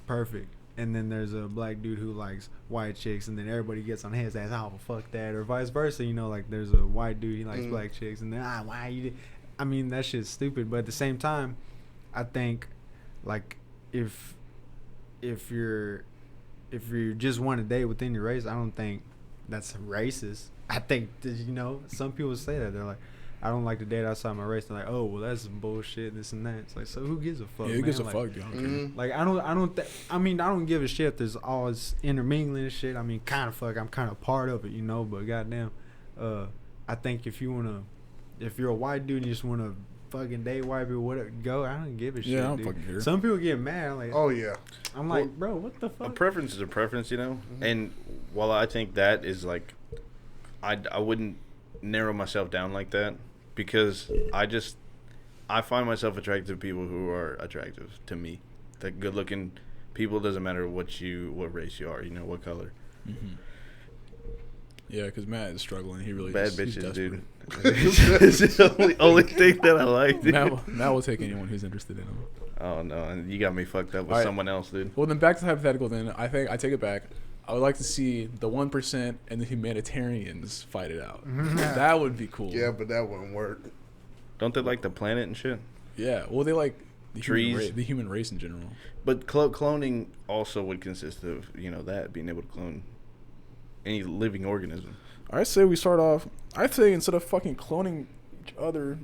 perfect. And then there's a black dude who likes white chicks, and then everybody gets on his ass, oh, well, fuck that, or vice versa. You know, like there's a white dude, he likes black chicks, and then why you? I mean, that shit's stupid. But at the same time, I think like if you're just want to date within your race, I don't think that's racist. I think that, you know, some people say that they're like, I don't like to date outside my race. They're like, oh, well, that's some bullshit, this and that. It's like, so who gives a fuck? Yeah, who man? gives a Like, fuck, dude? I don't care. Like I don't give a shit if there's all this intermingling and shit. I mean, kind of fuck, I'm kind of part of it, you know. But goddamn, I think if you're a white dude and you just wanna fucking date white people, whatever, go. I don't give a shit. Yeah, I don't dude. fucking care. Some people get mad. Like, Oh yeah. I'm like, bro, what the A fuck? preference is a preference, you know. And while I think that is like, I wouldn't narrow myself down like that, because I find myself attracted to people who are attractive to me. The good looking people, doesn't matter what race you are, you know, what color. Mm-hmm. Yeah, because Matt is struggling. He really Bad he's bitches, desperate. dude. It's the only thing that I like, dude. Matt will take anyone who's interested in him. Oh no, and you got me fucked up with All right. someone else, dude. Well, then back to the hypothetical. Then I think I take it back. I would like to see the 1% and the humanitarians fight it out. That would be cool. Yeah, but that wouldn't work. Don't they like the planet and shit? Yeah. Well, they like the Trees. the human race in general. But cloning also would consist of, you know, that being able to clone any living organism. I say we start off. I say instead of fucking cloning each other,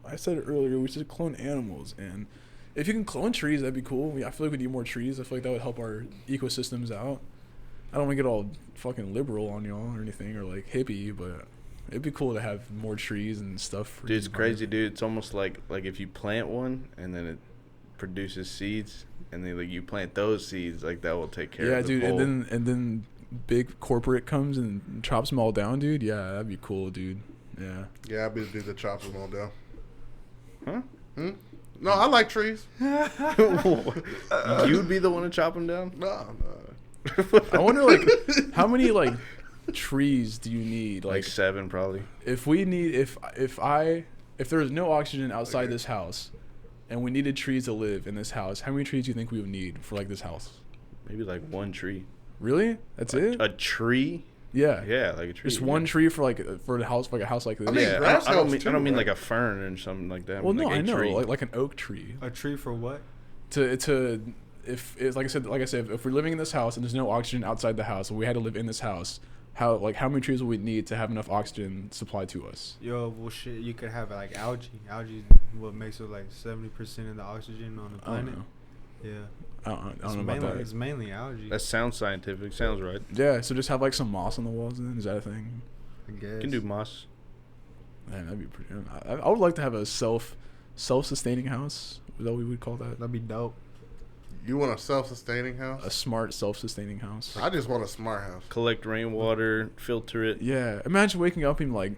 I said it earlier, we should clone animals. And if you can clone trees, that'd be cool. I feel like we need more trees. I feel like that would help our ecosystems out. I don't want to get all fucking liberal on y'all or anything, or like hippie, but it'd be cool to have more trees and stuff. For Dude, it's the crazy, environment. dude. It's almost like if you plant one and then it produces seeds, and then like you plant those seeds, like that will take care Yeah, of the dude, whole. and then big corporate comes and chops them all down, dude. Yeah, that'd be cool, dude. Yeah. Yeah, I'd be the dude that chops them all down. Huh? No, I like trees. You'd be the one to chop them down? No. I wonder, like, how many like trees do you need? Like Like, 7 probably. if we need, if there's no oxygen outside this house, and we needed trees to live in this house, how many trees do you think we would need for like this house? Maybe like 1 tree. Really? That's it? A tree? Yeah. Yeah, like a tree. Just one tree for a house, like a house like this. I mean, Yeah, grass I don't helps mean too, like right? a fern or something like that. Well, like no, I know, tree. like an oak tree. A tree for what? To if it's like I said, if we're living in this house and there's no oxygen outside the house, and we had to live in this house, how many trees would we need to have enough oxygen supplied to us? Yo, well, shit, you could have like algae. Algae, what makes it like 70% of the oxygen on the I don't planet. know. Yeah, I don't know about that. It's mainly algae. That sounds scientific. Sounds right. Yeah, so just have like some moss on the walls. Then is that a thing? I guess. You can do moss. Man, that'd be pretty. I would like to have a self-sustaining house. Is that what we would call that? That'd be dope. You want a self-sustaining A house? smart self-sustaining house. I just want a smart house. Collect rainwater, filter it. Yeah, imagine waking up and like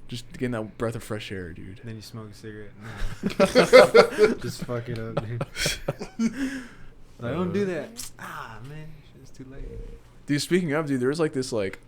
just getting that breath of fresh air, dude. Then you smoke a cigarette. Nah. Just fuck it up, dude. Like, don't do that. Ah, man, it's too late. Dude, speaking of, dude, there's like this like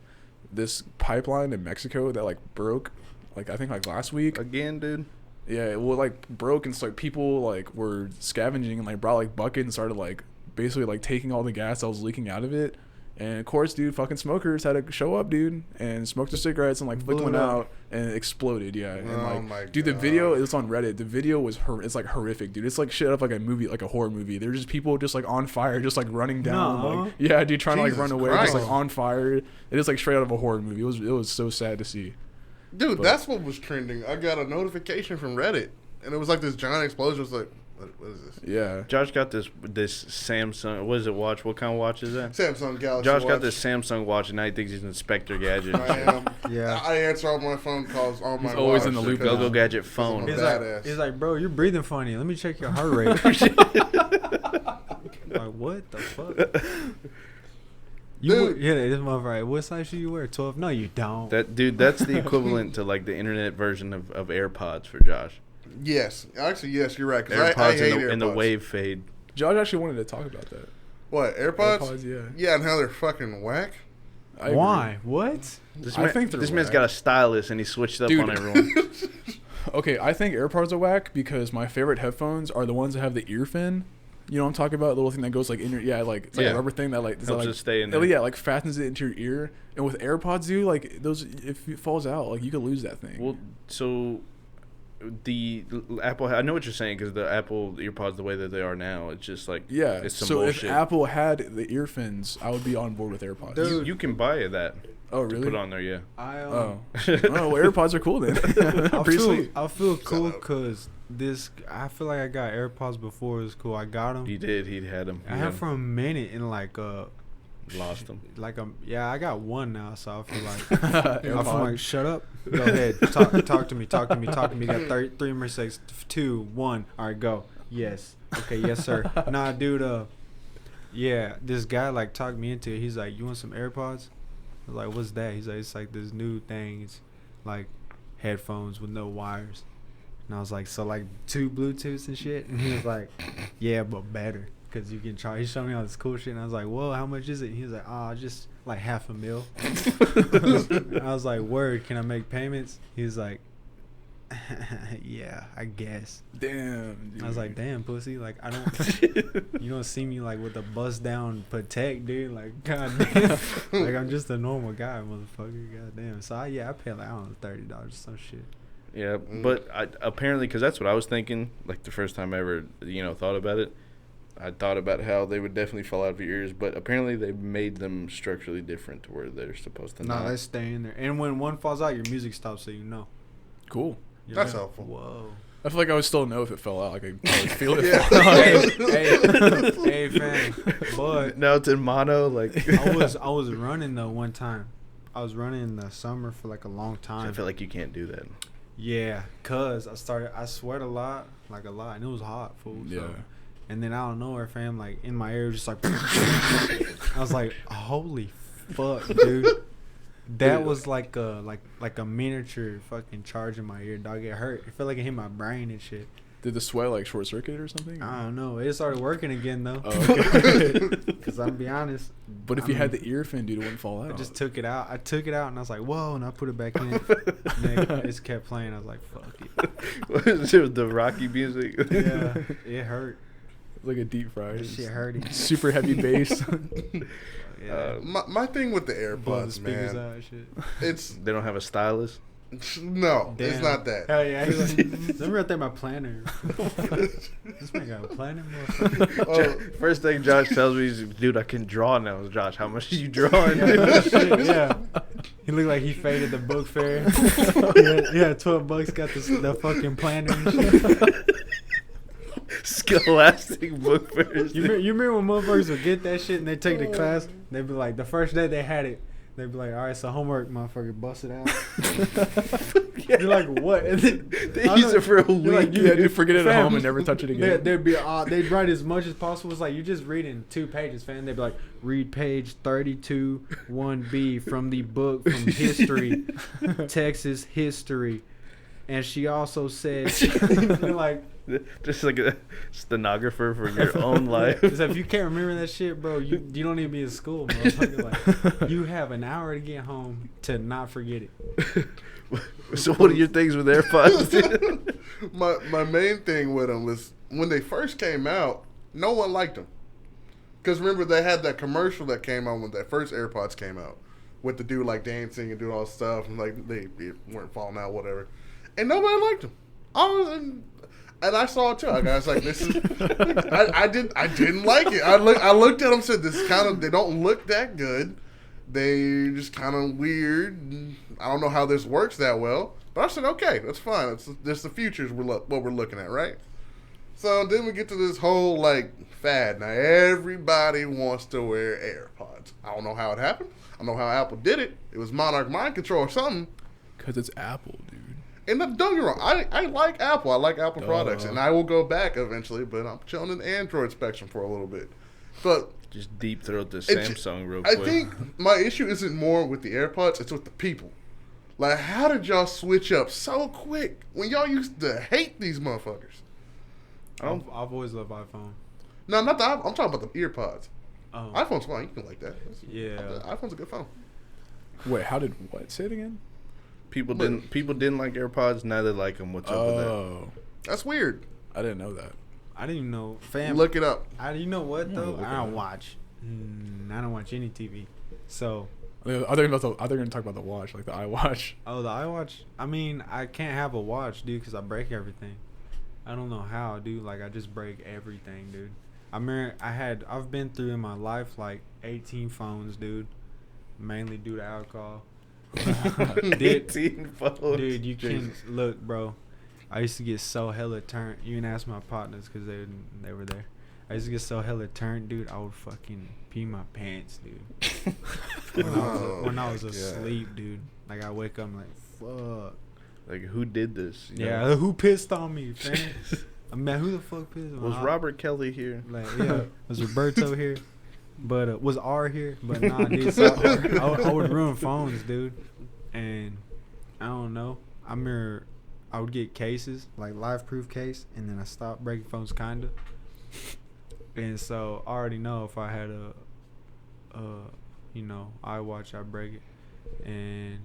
this pipeline in Mexico that like broke, like I think like last week. Again, dude. Yeah, it well, like broke, and so like people like were scavenging and like brought like buckets and started like basically like taking all the gas that was leaking out of it. And of course, dude, fucking smokers had to show up, dude, and smoked the cigarettes and like flicked one out and it exploded. Yeah, and Oh like, my dude, the God. video is on Reddit. The video was it's like horrific, dude. It's like shit up like a movie, like a horror movie. There's just people just like on fire, just like running down. Nuh-uh. Like, yeah, dude, trying to Jesus like run away, Christ. just like on fire. It is like straight out of a horror movie. It was so sad to see. Dude, But- that's what was trending. I got a notification from Reddit, and it was like this giant explosion. It was like, what is this? Yeah. Josh got this Samsung. What is it? Watch? What kind of watch is that? Samsung Galaxy Josh Watch. got this Samsung watch, and now he thinks he's Inspector Gadget. I am. Yeah. I answer all my phone calls on my He's always watch in the loop. because- Go Gadget phone. He's Badass. like, bro, you're breathing funny. Let me check your heart rate. Like, what the fuck? Dude. Yeah, this motherfucker. What size shoe you wear? 12? No, you don't. That's the equivalent to like the internet version of AirPods for Josh. Yes. Actually, yes, you're right. 'cause AirPods I hate in the AirPods. wave fade. Josh actually wanted to talk about that. What, AirPods? AirPods, yeah. Yeah, and how they're fucking whack. I agree. Why? What? This I man, think they're this man's whack. got a stylist, and he switched up Dude. on everyone. Okay, I think AirPods are whack because my favorite headphones are the ones that have the ear fin. You know what I'm talking about? The little thing that goes like in your like it's like Yeah. a rubber thing that like Helps like, it stay in oh, there. yeah, like fastens it into your ear. And with AirPods, dude, like those if it falls out, like you could lose that thing. Well, so the Apple. I know what you're saying because the Apple EarPods, the way that they are now, it's just like yeah. it's some So bullshit. if Apple had the ear fins, I would be on board with AirPods. Dude. you can buy that Oh to really? put on there, yeah. I Oh. Oh, well, AirPods are cool then. Pretty sweet. I feel cool up. because I feel like I got AirPods before it was cool. I got them. He did. He had them. I had for a minute and like Lost them. like yeah, I got one now, so I feel like I feel AirPod. like shut up. Go ahead, talk to me. Got 3 more seconds. 2, 1. All right, go. Yes. Okay. Yes, sir. Nah, dude. Yeah, this guy like talked me into it. He's like, "You want some AirPods?" I was like, "What's that?" He's like, "It's like this new thing. It's like headphones with no wires." And I was like, "So like 2 Bluetooths and shit?" And he was like, "Yeah, but better." Cause you can try. He showed me all this cool shit, and I was like, "Whoa, how much is it?" And he was like, just like $500,000. I was like, "Word, can I make payments?" He was like, "Yeah, I guess." Damn. Dude. I was like, "Damn, pussy, like I don't, you don't see me like with a bust down Patek, dude. Like, goddamn, like I'm just a normal guy, motherfucker. Goddamn." So I paid like I don't know $30 or some shit. Yeah, but apparently, because that's what I was thinking. Like the first time I ever, thought about it, I thought about how they would definitely fall out of your ears. But apparently, they made them structurally different to where they're supposed to No, not. they stay in there, and when one falls out, your music stops, so you know. Cool. That's Yeah. helpful. Whoa. I feel like I would still know if it fell out. Like I would feel it. Yeah. fall out. hey, fam. But Now it's in mono. Like I was running though one time. I was running in the summer for like a long time. I feel like you can't do that. Yeah, cause I sweat a lot, and it was hot, fool. So. Yeah. And then out of nowhere, fam, like in my ear, just like I was like, holy fuck, dude. That was like a miniature fucking charge in my ear, dog. It hurt. It felt like it hit my brain and shit. Did the sweat like short circuit or something? I don't know. It started working again though. Oh, okay. Cause I'm be honest. But if you had the ear fin, dude, it wouldn't fall out. I just took it out. I took it out and I was like, whoa, and I put it back in. And it just kept playing. I was like, fuck it. What is it, the Rocky music? Yeah, it hurt. like a deep fry. That shit hurting. Super heavy bass. Yeah. My thing with the Blowing the AirPods, speakers man, out and shit. it's They don't have a stylist. no, it's Damn. not that. Hell yeah. He's like, let me write that in my planner. This man got a planner, motherfucker. Oh, First thing Josh tells me is, "Dude, I can draw now." Josh, how much are you drawing? Yeah, shit, yeah. He looked like he faded the book fair. Yeah, $12 got the fucking planner and shit. Scholastic book fairs. You remember when motherfuckers would get that shit and they take the class? They'd be like, the first day they had it, they'd be like, all right, so homework, motherfucker, bust it out. You're like, what? And then, They use it for a week. like, Yeah, dude, forget it at Fam, home and never touch it again. they'd write as much as possible. It's like, you're just reading 2 pages, fam. They'd be like, read page 32, 1B from the book from history, Texas history. And she also said, like, Just like a stenographer for your own life. because if you can't remember that shit, bro, you don't need to be in school, motherfucker. Like, you have an hour to get home to not forget it. So what are your things with AirPods? Dude? My main thing with them was when they first came out, no one liked them. Because remember, they had that commercial that came out when that first AirPods came out, with the dude like dancing and doing all this stuff, and like they weren't falling out, whatever, and nobody liked them. And I saw it too. I was like, this is. I didn't like it. I looked at them and said, this kind of, they don't look that good. They just kind of weird. I don't know how this works that well. But I said, okay, that's fine. It's the future is what we're looking at, right? So then we get to this whole like fad. Now everybody wants to wear AirPods. I don't know how it happened. I don't know how Apple did it. It was Monarch mind control or something. Because it's Apple, dude. And don't get me wrong, I like Apple. I like Apple products, and I will go back eventually. But I'm chilling in the Android spectrum for a little bit. But Just deep throat the Samsung real I quick. think my issue isn't more with the AirPods; it's with the people. Like, how did y'all switch up so quick when y'all used to hate these motherfuckers? I've always loved iPhone. No, not the. I'm talking about the EarPods. Oh. iPhone's fine. You can like that. Yeah. iPhone's a good phone. Wait, how did what? Say it again. People didn't like AirPods. Now they like them. What's up with that? Oh, That's weird. I didn't know that. I didn't even know. Fam, Look it up. you know what I'm though? gonna look I it don't up. watch. I don't watch any TV. So, Are they going to talk about the watch, like the iWatch? the iWatch. I mean, I can't have a watch, dude, because I break everything. I don't know how, dude. Like, I just break everything, dude. I mean, I've been through in my life like 18 phones, dude. Mainly due to alcohol. Dude, 18 phones. Dude, you can Jesus. look, bro. I used to get so hella turned. You can ask my partners because they were there. I used to get so hella turned, dude. I would fucking pee my pants, dude. when I was asleep, dude. Like, I wake up, I'm like, fuck. Like, who did this? You Yeah, know? who pissed on me, fam? I mean, who the fuck pissed on me? Was Robert Kelly here? Like, yeah, was Roberto here? But was R here? But nah, dude. So I would ruin phones, dude. And I don't know. I remember I would get cases, like life-proof case, and then I stopped breaking phones, kinda. And so I already know if I had a iWatch, I'd break it. And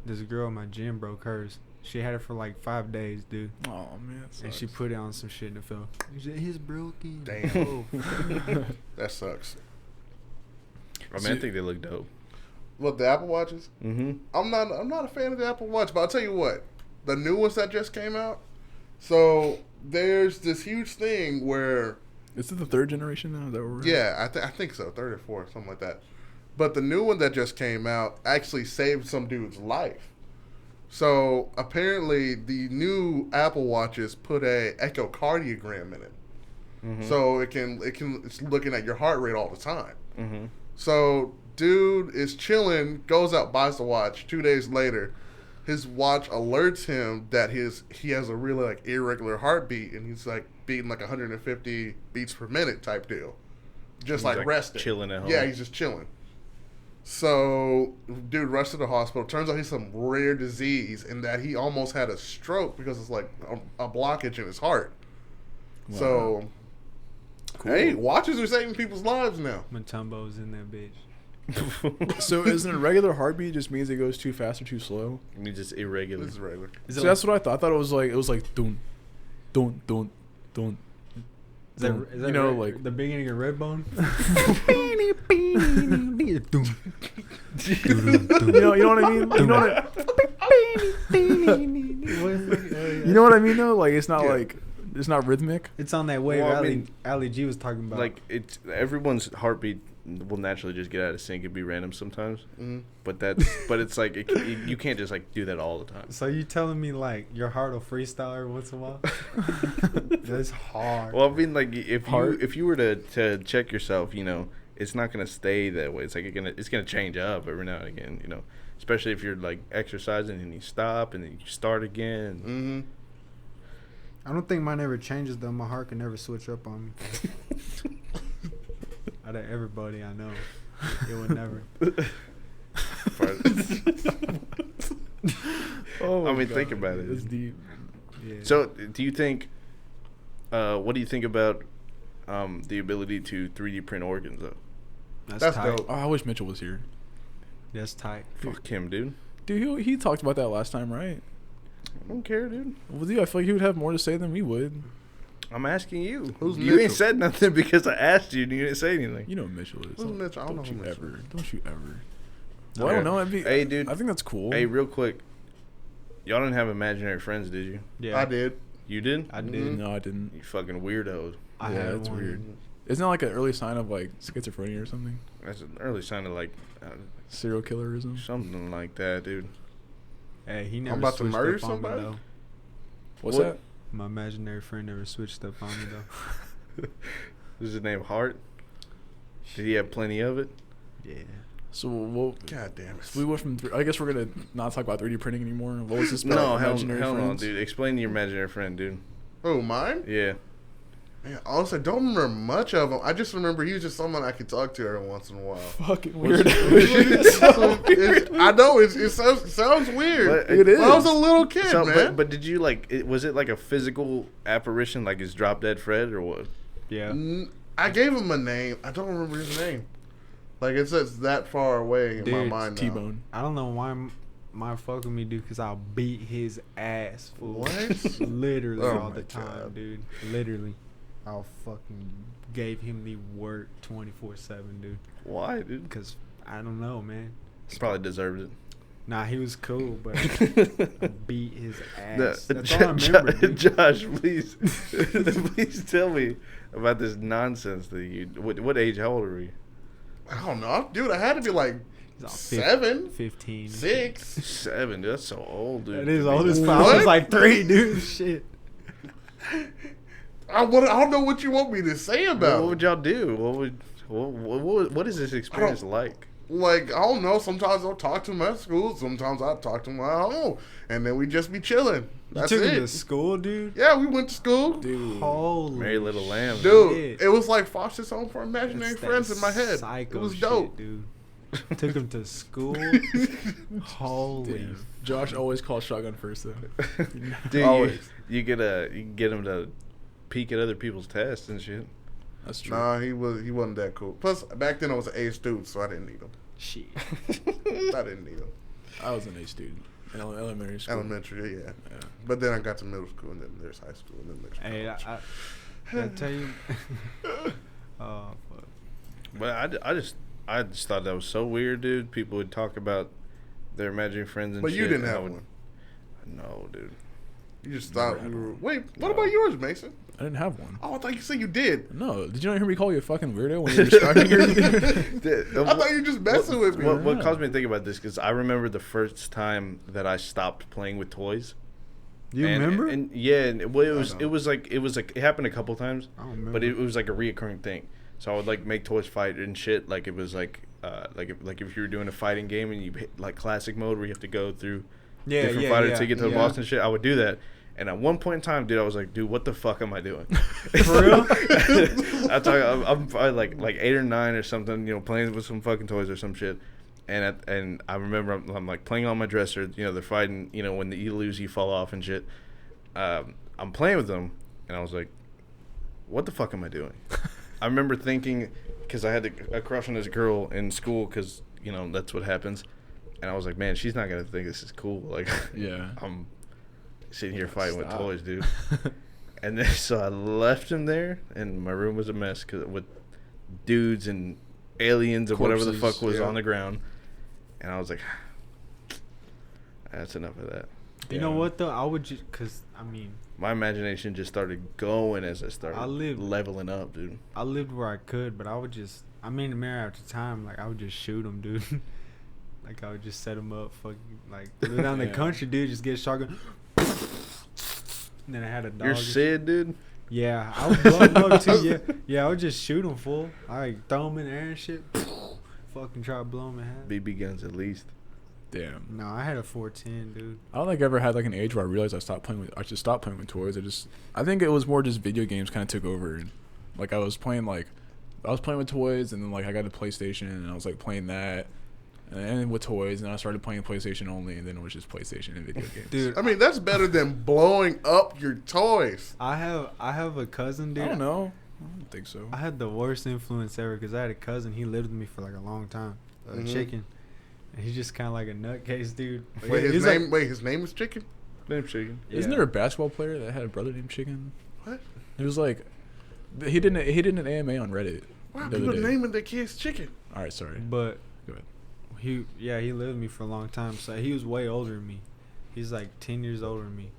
this girl in my gym broke hers. She had it for like 5 days, dude. Oh man, that And she sucks. put it on some shit and it fell. His broken. Damn. Oh. That sucks. I mean, I think they look dope. What, the Apple Watches? Mm-hmm. I'm not a fan of the Apple Watch, but I'll tell you what, the new ones that just came out. So there's this huge thing where, Is it the third generation now? Is that what we're at? yeah, I think so, third or fourth, something like that. But the new one that just came out actually saved some dude's life. So apparently, the new Apple Watches put a echocardiogram in it, so it's looking at your heart rate all the time. Mm-hmm. So dude is chilling, goes out, buys the watch. 2 days later, his watch alerts him that he has a really like irregular heartbeat, and he's like beating like 150 beats per minute type deal, just He's, like resting, chilling at home. Yeah, he's just chilling. So, dude rushed to the hospital. Turns out he's some rare disease, and that he almost had a stroke because it's like a blockage in his heart. Wow. So, Cool. hey, watches are saving people's lives now. Matumbo's in that bitch. So isn't a regular heartbeat just means it goes too fast or too slow? I mean, just irregular. This is regular. So that's what I thought. I thought it was like dun, dun, dun, dun. Is that You know, like the beginning of Redbone? you know what I mean. You know what I mean though. Like it's not Yeah. like it's not rhythmic. It's on that wave Well, I Ali, mean, Ali G was talking about. Like, it's everyone's heartbeat will naturally just get out of sync and be random sometimes. Mm-hmm. But it's like you can't just like do that all the time. So you telling me like your heart will freestyle every once in a while? That's hard. Well, I mean, like Heart. if you were to check yourself, you know, it's not gonna stay that way. It's like it's gonna change up every now and again, you know. Especially if you're like exercising and you stop and then you start again. Mm-hmm. I don't think mine ever changes though. My heart can never switch up on me. Out of everybody I know, it would never. Oh I my mean, God, think about It's it. deep. Yeah. So, do you think? What do you think about the ability to 3D print organs? Though, That's tight. dope. Oh, I wish Mitchell was here. That's tight. fuck him, dude. Dude, he talked about that last time, right? I don't care, dude. Well, dude, I feel like he would have more to say than we would. I'm asking you. Who's you ain't Mitchell? said nothing because I asked you and you didn't say anything. You know who Mitchell is. Who's Mitchell? I don't know you who Mitchell ever. is. Don't you ever. Okay. Well, I don't know. It'd be, Hey, dude. I think that's cool. Hey, real quick. Y'all didn't have imaginary friends, did you? Yeah, I did. You did? I did. Mhm. No, I didn't. You fucking weirdos. I Yeah, had that's one. weird. Isn't that like an early sign of like schizophrenia or something? That's an early sign of like Serial killerism? something like that, dude. Hey, he never about to switched murder up on me, somebody? though. What's What? that? My imaginary friend never switched up on me though. Is his name Hart? Did he have plenty of it? Yeah. So we'll, God damn it. we went from. I guess we're gonna not talk about 3D printing anymore. What was this? No, about? hell Imaginary no, friends? dude. Explain to your imaginary friend, dude. Oh, mine? Yeah. Man, honestly, I don't remember much of him. I just remember he was just someone I could talk to every once in a while. Fucking weird. I know it sounds weird. But It is. When I was a little kid, So, man. but did you like? Was it like a physical apparition, like his drop dead Fred, or what? Yeah. I gave him a name. I don't remember his name. Like it's just that far away in my Dude, mind now. T-Bone. I don't know why my fuck with me, dude, because I'll beat his ass, fool. What? Literally Oh all my the time, God. dude. Literally. I'll fucking gave him the work 24/7, dude. Why, dude? Because I don't know, man. He probably deserved it. Nah, he was cool, but I beat his ass. The- That's all I remember, dude. Josh, please, please tell me about this nonsense that you. What age? How old are you? I don't know, dude. I had to be like He's all 7, 15. 6. 7, dude. That's so old, dude. That is to be- old as fuck. I What? was like 3, dude. Shit. I don't know what you want me to say about. What would y'all do? What is this experience like? Like, I don't know. Sometimes I'll talk to him at school. Sometimes I'll talk to him at home. And then we just be chilling. You That's took him it. to school, dude? Yeah, we went to school. Dude. Holy Merry Little Lamb. Dude, shit. it was like Foster's Home for Imaginary That's that Friends in my head. psycho It was shit, dope. dude. Took him to school. Holy. Damn. Josh always calls shotgun first though. Dude, Always. you can get him to peek at other people's tests and shit. That's true. Nah, he wasn't that cool. Plus, back then I was an A student, so I didn't need him. Shit. I didn't need him. I was an A student in elementary school. Elementary, yeah. Yeah. But then I got to middle school, and then there's high school, and then there's Hey, college. I tell you. Oh, fuck. But I just thought that was so weird, dude. People would talk about their imaginary friends and But shit. you didn't and I have would- one. No, dude. You just thought Never you had were. one. Wait, what about yours, Mason? I didn't have one. Oh, I thought you said you did. No, did you not hear me call you a fucking weirdo when you were describing everything? Dude, I thought you were just messing with me. What Yeah. caused me to think about this? Because I remember the first time that I stopped playing with toys. You And- remember? And yeah, and well, I know. it was like it happened a couple times, I don't remember. but it was like a reoccurring thing. So I would like make toys fight and shit. Like it was like if you were doing a fighting game and you hit like classic mode where you have to go through different fighters to get to the boss and shit. I would do that. And at one point in time, dude, I was like, dude, what the fuck am I doing? For real? I'm probably like 8 or 9 or something, you know, playing with some fucking toys or some shit. And I remember I'm like playing on my dresser, you know, they're fighting, you know, when you lose, you fall off and shit. I'm playing with them, and I was like, what the fuck am I doing? I remember thinking, because I had a crush on this girl in school, because, you know, that's what happens. And I was like, man, she's not going to think this is cool. Like, Yeah. I'm sitting here fighting with Stop. toys, dude. And then so I left him there, and my room was a mess with dudes and aliens and whatever the Corpses, fuck was yeah. on the ground. And I was like, that's enough of that. You know Yeah. what, though? I would just, because, I mean, My imagination just started going as I started leveling up, dude. I lived where I could, but I would just, I mean, the mirror after time, like, I would just shoot them, dude. Like, I would just set them up, fucking, like, live down the Yeah. country, dude, just get a shotgun. And then I had a dog. You're and Sid, dude. Yeah, I would blow them up too. Yeah, yeah, I would just shoot them full. I like throw them in the air and shit. Fucking try to blow them in half. BB guns at least. Damn. No, I had a 410, dude. I don't think I ever had like an age where I realized I should stop playing with toys. I think it was more just video games kind of took over. And, like I was playing with toys, and then like I got a PlayStation and I was like playing that, and with toys, and I started playing PlayStation only, and then it was just PlayStation and video games. Dude, I mean, that's better than blowing up your toys. I have a cousin, dude. I don't know. I don't think so. I had the worst influence ever because I had a cousin. He lived with me for like a long time. Chicken. And he's just kind of like a nutcase, dude. Wait, He's his name is Chicken? Name Chicken. Isn't there a basketball player that had a brother named Chicken? What? It was like he did an AMA on Reddit. Why are the other people day. naming their kids Chicken? All right, sorry. But Go ahead. he lived with me for a long time. So he was way older than me. He's like 10 years older than me.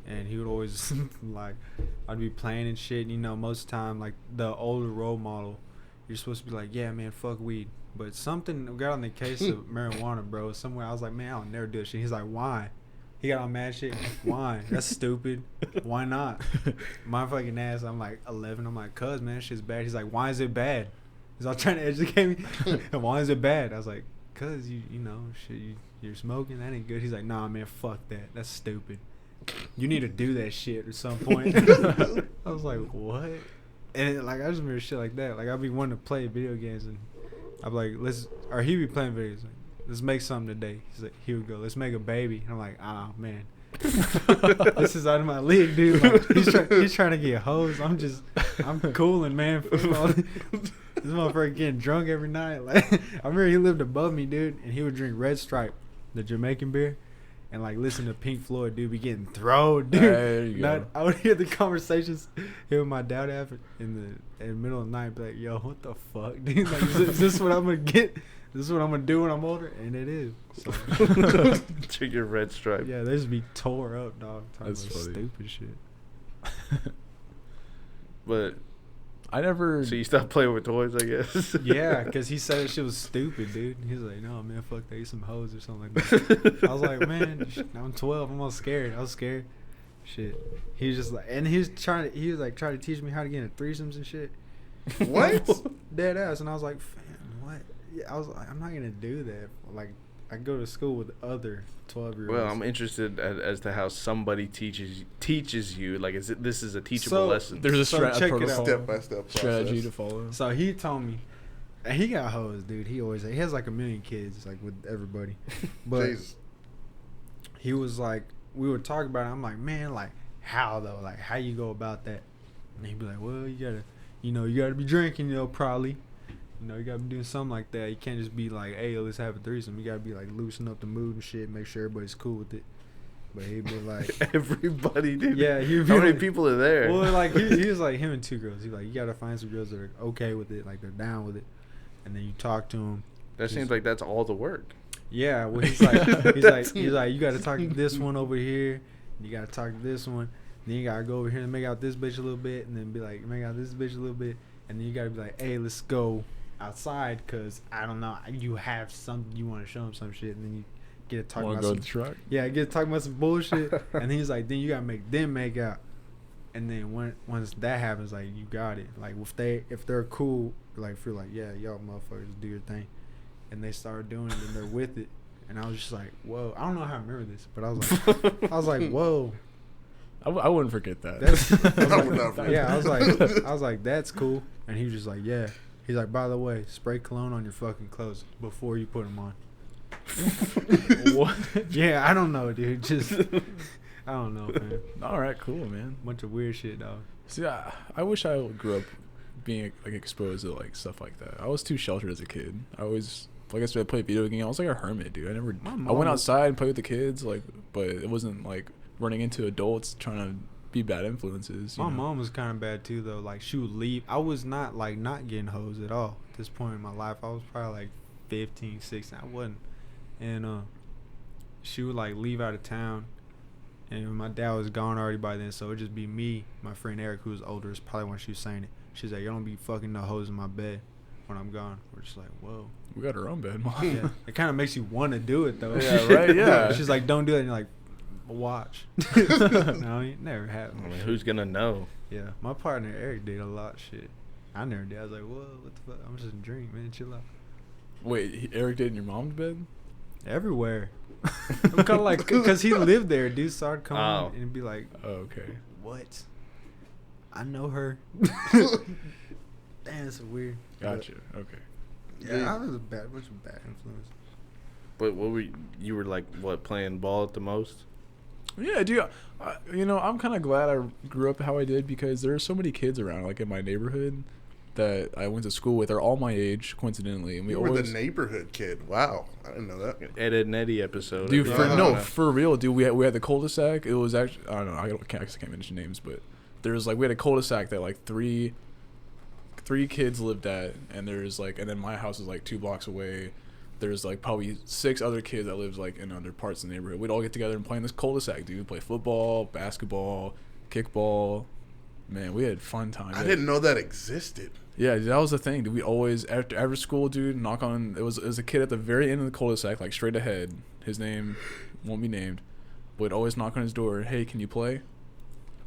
And he would always like, I'd be playing and shit. And, you know, most of the time, like the older role model, you're supposed to be like, yeah, man, fuck weed. But something got on the case of marijuana, bro. Somewhere I was like, man, I'll never do that shit. He's like, why? He got on mad shit. Why? That's stupid. Why not? My fucking ass. I'm like 11. I'm like, cuz, man, that shit's bad. He's like, why is it bad? He's all trying to educate me. Why is it bad? I was like, cuz you know, shit, you're smoking. That ain't good. He's like, nah, man, fuck that. That's stupid. You need to do that shit at some point. I was like, what? And like I just remember shit like that. Like I'd be wanting to play video games, and I'd be like, he'd be playing videos. Like, let's make something today. He's like, here we go. Let's make a baby. And I'm like, oh man, this is out of my league, dude. Like, he's trying to get hoes. I'm cooling, man. This motherfucker getting drunk every night. Like I remember he lived above me, dude, and he would drink Red Stripe, the Jamaican beer. And like listen to Pink Floyd, dude, be getting thrown, dude. There you go. I would hear the conversations him and my dad have in the middle of the night, be like, "Yo, what the fuck, dude? Like, is this what I'm gonna get? This is what I'm gonna do when I'm older?" And it is. So, Check your Red Stripe. yeah, they just be tore up, dog. Talking That's about funny. stupid shit. But I never. so you stopped playing with toys, I guess. Yeah, because he said that shit was stupid, dude. He's like, no, man, fuck that. Eat some hoes or something like that. I was like, man, I'm 12. I'm all scared. I was scared. Shit. He was just like, and he was trying to teach me how to get into threesomes and shit. What? Dead ass. And I was like, fam, what? Yeah, I was like, I'm not going to do that. Like, I go to school with other 12-year-olds. Well, I'm interested as to how somebody teaches you. Like, this is a teachable lesson. There's a check it out. protocol, Step-by-step strategy process. to follow. So he told me, and he got hoes, dude. He has like a million kids, like with everybody. But Jesus. he was like, we were talking about it. I'm like, man, like how though? Like how you go about that? And he'd be like, well, you gotta be drinking, probably. You gotta be doing something like that. You can't just be like, hey, let's have a threesome. You gotta be like loosen up the mood and shit, make sure everybody's cool with it. But he'd be like, Everybody, dude. yeah, he'd be How many like, people are there? well, like he was like him and two girls. He's like, you gotta find some girls that are okay with it, like they're down with it, and then you talk to them. That seems like that's all the work. Yeah, well, he's like, you gotta talk to this one over here, and you gotta talk to this one, then you gotta go over here and make out this bitch a little bit, and then be like, make out this bitch a little bit, and then you gotta be like, hey, let's go outside, cause I don't know, you have something you want to show him some shit, and then you get to talk Want about to go some, to the truck? yeah, get to talk about some bullshit, and he's like, then you gotta make them make out, and then once that happens, like you got it, like if they're cool, like feel like, yeah, y'all motherfuckers do your thing. And they started doing it, and they're with it, and I was just like, "Whoa!" I don't know how I remember this, but I was like, "Whoa!" I wouldn't forget that. I would not forget Yeah, I was like, "That's cool," and he was just like, "Yeah." He's like, "By the way, spray cologne on your fucking clothes before you put them on." What? Yeah, I don't know, dude. Just I don't know, man. All right, cool, man. Bunch of weird shit, dog. See, I wish I grew up being like exposed to like stuff like that. I was too sheltered as a kid. I always, like I said, I played video games. I was like a hermit, dude. I went outside and played with the kids, like, but it wasn't like running into adults trying to be bad influences. My mom was kind of bad too, though. Like she would leave. I was not like not getting hoes at all at this point in my life. I was probably like 15, 16. I wasn't, and she would like leave out of town, and my dad was gone already by then, so it'd just be me, my friend Eric, who was older. Is probably when she was saying it. She's like, "You don't be fucking no hoes in my bed when I'm gone." We're just like, "Whoa." We got our own bed, mom. Yeah, it kind of makes you want to do it though. Yeah, right, yeah. She's like, "Don't do it," and you're like, "Watch." No, it never happened. I mean, who's gonna know? Yeah, my partner Eric did a lot of shit. I never did. I was like, "Whoa, what the fuck? I'm just a drink, man. Chill out." Wait, Eric did in your mom's bed? Everywhere. I'm kind of like, because he lived there, dude. Started coming Oh. and be like, Oh, okay. "What? I know her." Damn, it's weird. Gotcha. Okay. Yeah, I was a bunch of bad influence. But you were like what, playing ball at the most? Yeah, dude. I'm kind of glad I grew up how I did because there are so many kids around, like in my neighborhood, that I went to school with. They're all my age, coincidentally, and we You were always the neighborhood kid. Wow, I didn't know that. Ed, Ed and Eddie episode. Dude, Yeah. for real, dude. We had the cul-de-sac. It was actually I don't know. I can't mention names, but there's like we had a cul-de-sac that like three kids lived at, and then my house is like 2 blocks away. There's like probably 6 other kids that lives like in other parts of the neighborhood. We'd all get together and play in this cul-de-sac, dude. Play football, basketball, kickball. Man, we had fun times. I didn't know that existed. Yeah, that was the thing. Dude, we always after school, dude, knock on. It was a kid at the very end of the cul-de-sac, like straight ahead. His name won't be named. We'd always knock on his door. Hey, can you play?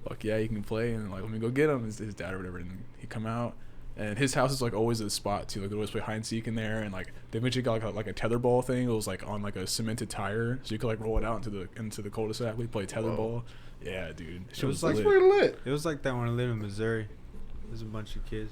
Fuck yeah, you can play. And like, let me go get him. His dad or whatever. And he'd come out. And his house is like always a spot too. Like they always play hide and seek in there. And like they eventually got like a tetherball thing. It was like on like a cemented tire, so you could like roll it out into the cul-de-sac. We played tetherball. Yeah, dude. It was like That's pretty lit. It was like that when I lived in Missouri. There's a bunch of kids.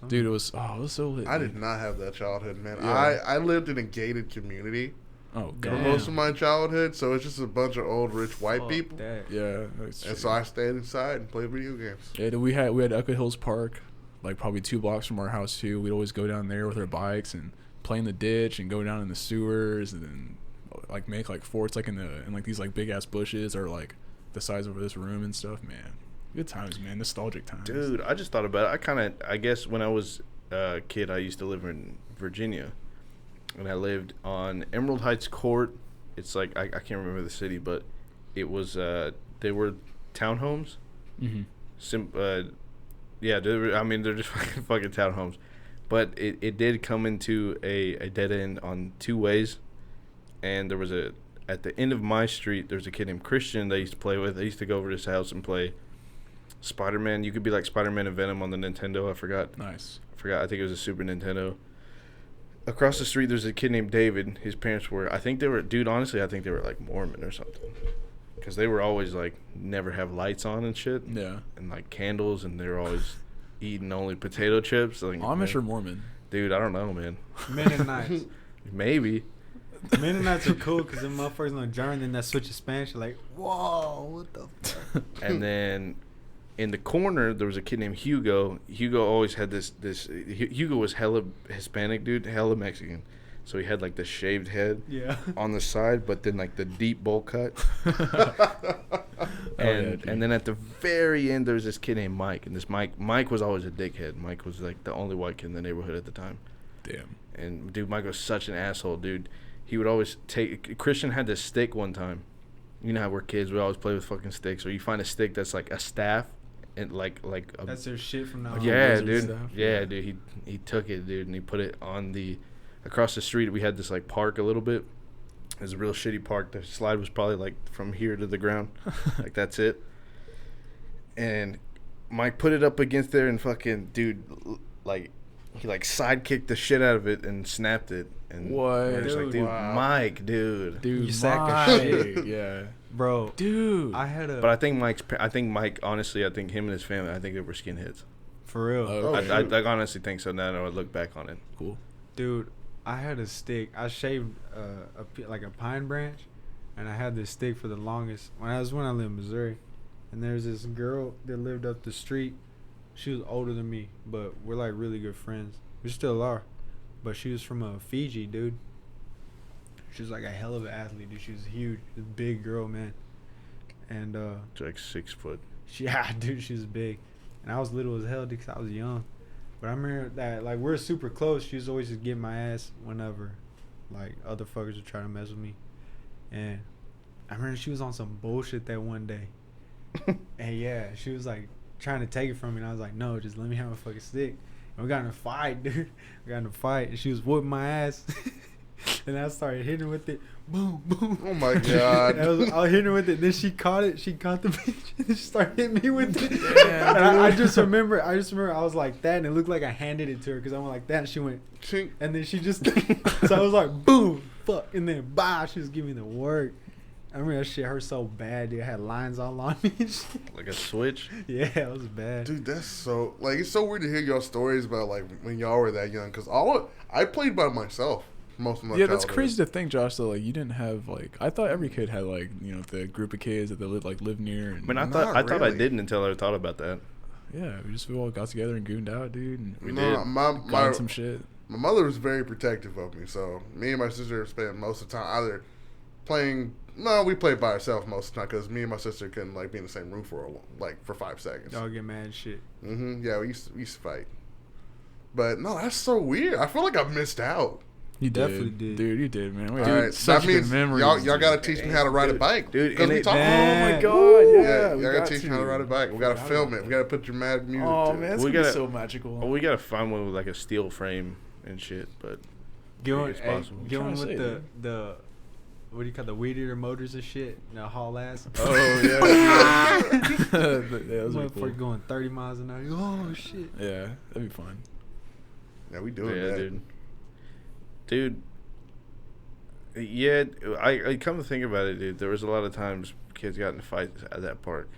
Dude, it was so lit. I dude. did not have that childhood, man. Yeah. I lived in a gated community Oh for god. most of my childhood, so it's just a bunch of old rich white Fuck people. that. Yeah. That's And true. so I stayed inside and played video games. Yeah, dude, we had Echo Hills Park, like probably 2 blocks from our house too. We'd always go down there with our bikes and play in the ditch and go down in the sewers and then like make like forts like in like these like big ass bushes or like the size of this room and stuff. Man, good times, man. Nostalgic times. Dude, I just thought about it. I guess when I was a kid, I used to live in Virginia, and I lived on Emerald Heights Court. It's like I can't remember the city, but it was they were townhomes. Mm-hmm. Yeah, they're just fucking townhomes, but it did come into a dead end on 2 ways, and there was at the end of my street, there's a kid named Christian that I used to play with. I used to go over to his house and play Spider-Man. You could be like Spider-Man and Venom on the Nintendo. I forgot. Nice. I think it was a Super Nintendo. Across the street, there's a kid named David. His parents were, honestly, I think they were like Mormon or something. Because they were always like, never have lights on and shit. Yeah. And like candles, and they were always eating only potato chips. Like, Amish or Mormon? Dude, I don't know, man. Mennonites. Maybe. Mennonites are cool because them motherfuckers on German, then that switch to Spanish. You're like, whoa, what the fuck? And then in the corner, there was a kid named Hugo. Hugo always had this. Hugo was hella Hispanic, dude, hella Mexican. So he had like the shaved head Yeah. on the side, but then like the deep bowl cut. dude. And then at the very end, there was this kid named Mike. And this Mike was always a dickhead. Mike was like the only white kid in the neighborhood at the time. Damn. And dude, Mike was such an asshole, dude. He would always Christian had this stick one time. You know how we're kids, we always play with fucking sticks. Or you find a stick that's like a staff, and like a, That's their shit from now on. yeah, wizard dude. staff. Yeah, dude. He took it, dude, and he put it on across the street. We had this like park a little bit. It was a real shitty park. The slide was probably like from here to the ground, like that's it. And Mike put it up against there, and fucking dude, like he like sidekicked the shit out of it and snapped it. And What? we're just like, Dude, dude, wow. Mike, dude. Dude, You sack of Mike. shit. Yeah. Bro, Dude. I had a. But I think Mike, honestly, I think him and his family, I think they were skinheads. for real. Oh, I honestly think so now that I look back on it. Cool. Dude, I had a stick. I shaved like a pine branch, and I had this stick for the longest. When I lived in Missouri, and there's this girl that lived up the street. She was older than me, but we're like really good friends. We still are. But she was from Fiji, dude. She was like a hell of an athlete, dude. She was huge, a big girl, man. And It's like 6 foot. dude, she was big, and I was little as hell because I was young. But I remember that, like, we're super close. She was always just getting my ass whenever, like, other fuckers would try to mess with me. And I remember she was on some bullshit that one day. And yeah, she was like trying to take it from me, and I was like, no, just let me have a fucking stick. And we got in a fight, dude. We got in a fight, and she was whooping my ass. And I started hitting her with it. Boom, boom. Oh my god. I was hitting her with it. Then she caught it. She caught the bitch, and then she started hitting me with it. Damn, And I just remember I was like that, and it looked like I handed it to her because I went like that, and she went, Chink. and then she just. So I was like, boom, fuck, and then bah, she was giving me the work. I remember that shit hurt so bad, dude. I had lines all on me and shit. Like a switch. Yeah, it was bad. Dude, that's so it's so weird to hear y'all stories about like when y'all were that young. Cause I played by myself most of my Yeah, that's childhood. crazy to think, Josh. Though, like, you didn't have like I thought every kid had like the group of kids that they live near. And, I mean, I Not thought I really. didn't until I thought about that. yeah, we all got together and gooned out, dude. And We No, did. got in some shit. My mother was very protective of me, so me and my sister spent most of the time either playing. No, we played by ourselves most of the time because me and my sister couldn't like be in the same room for for 5 seconds. Y'all get mad and shit. Yeah, we used to fight. But no, that's so weird. I feel like I missed out. You definitely did. dude. You did, man. We All had right, such that good means memories. y'all dude. got to teach me how to ride a bike, Dude, 'cause and we it- talked. Oh Man. my god, yeah. Yeah, we y'all got got to teach me how to ride a bike. We got to film it. We got to put dramatic music. Oh to man, it. it's We gonna be gotta- so magical. Oh, we gotta find one with like a steel frame and shit, but Get one, it's possible. get one Trying to with say, the what do you call the weed eater motors and shit? The haul ass. Oh yeah, yeah, those are Motherfucker cool. going 30 miles an hour. Oh shit. Yeah, that'd be fun. Yeah, we doing yeah, that. dude. Yeah, I come to think about it, dude. There was a lot of times kids got in fights at that park.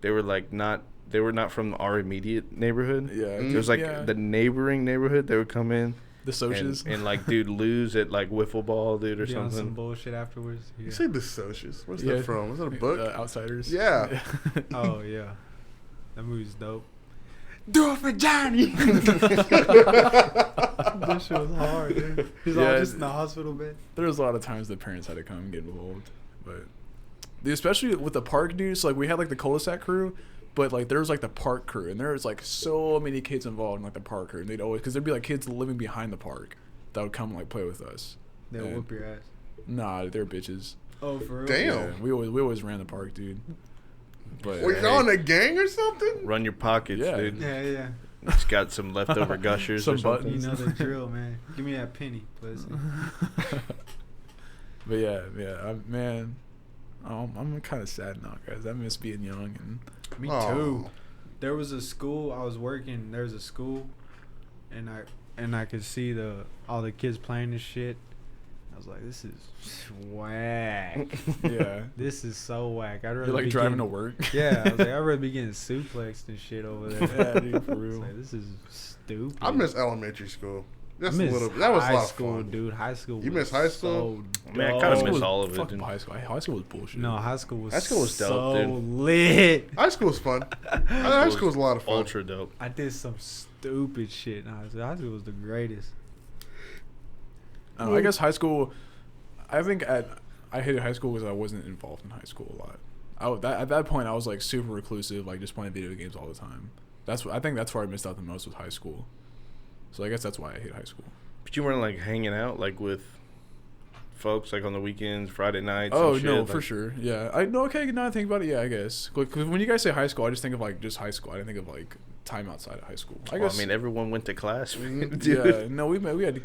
They were not from our immediate neighborhood. Yeah, It was like yeah. the neighboring neighborhood. They would come in The socials. and like, dude, lose at like wiffle ball, dude, or Be on some something. bullshit afterwards. You Yeah. say the socials? Where's Yeah. that from? Was that a book? Outsiders. Yeah. Oh yeah, that movie's dope. Do it for Johnny. That shit was hard, dude. He's all Yeah, just in the hospital bed. There was a lot of times the parents had to come and get involved, but dude, especially with the park dudes, like we had like the cul-de-sac crew, but like there was like the park crew, and there was like so many kids involved in like the park crew, and they'd always because there'd be like kids living behind the park that would come and like play with us. They'll And- whoop your ass. Nah, they're bitches. Oh, for real? Damn. Yeah, we always ran the park, dude. But Were y'all in a gang or something? Run your pockets, Yeah. dude. Yeah, yeah. It's got some leftover gushers Some or something. You buttons. know the drill, man. Give me that penny, please. But yeah, I'm kind of sad now, guys. I miss being young and Me Aw. too. There was a school I was working. There was a school, and I could see all the kids playing this shit. I was like, this is whack. yeah. This is so whack. I'd rather You're like be driving to getting- work. Yeah, I was like, I'd rather be getting suplexed and shit over there. Yeah, dude, for It's real. like, this is stupid. I miss elementary school. I Just a miss little bit. That was a high lot of school, fun. dude. High school. You was miss high school? So Man, I kinda dope. miss all of it, Fuck dude. high school. High school was bullshit. No, high school was. High school was dope, so dude. lit. High school was fun. High school was a lot of fun. Ultra dope. I did some stupid shit in high school. High school was the greatest. I guess high school. I think I hated high school because I wasn't involved in high school a lot. At that point, I was like super reclusive, like just playing video games all the time. I think that's where I missed out the most with high school. So I guess that's why I hate high school. But you weren't like hanging out like with folks like on the weekends, Friday nights. Oh and shit, no, like, for sure. Yeah, I no. Okay, now I think about it. Yeah, I guess. 'Cause when you guys say high school, I just think of like just high school. I didn't think of like time outside of high school. I Well, guess. I mean, everyone went to class, dude. Yeah, no,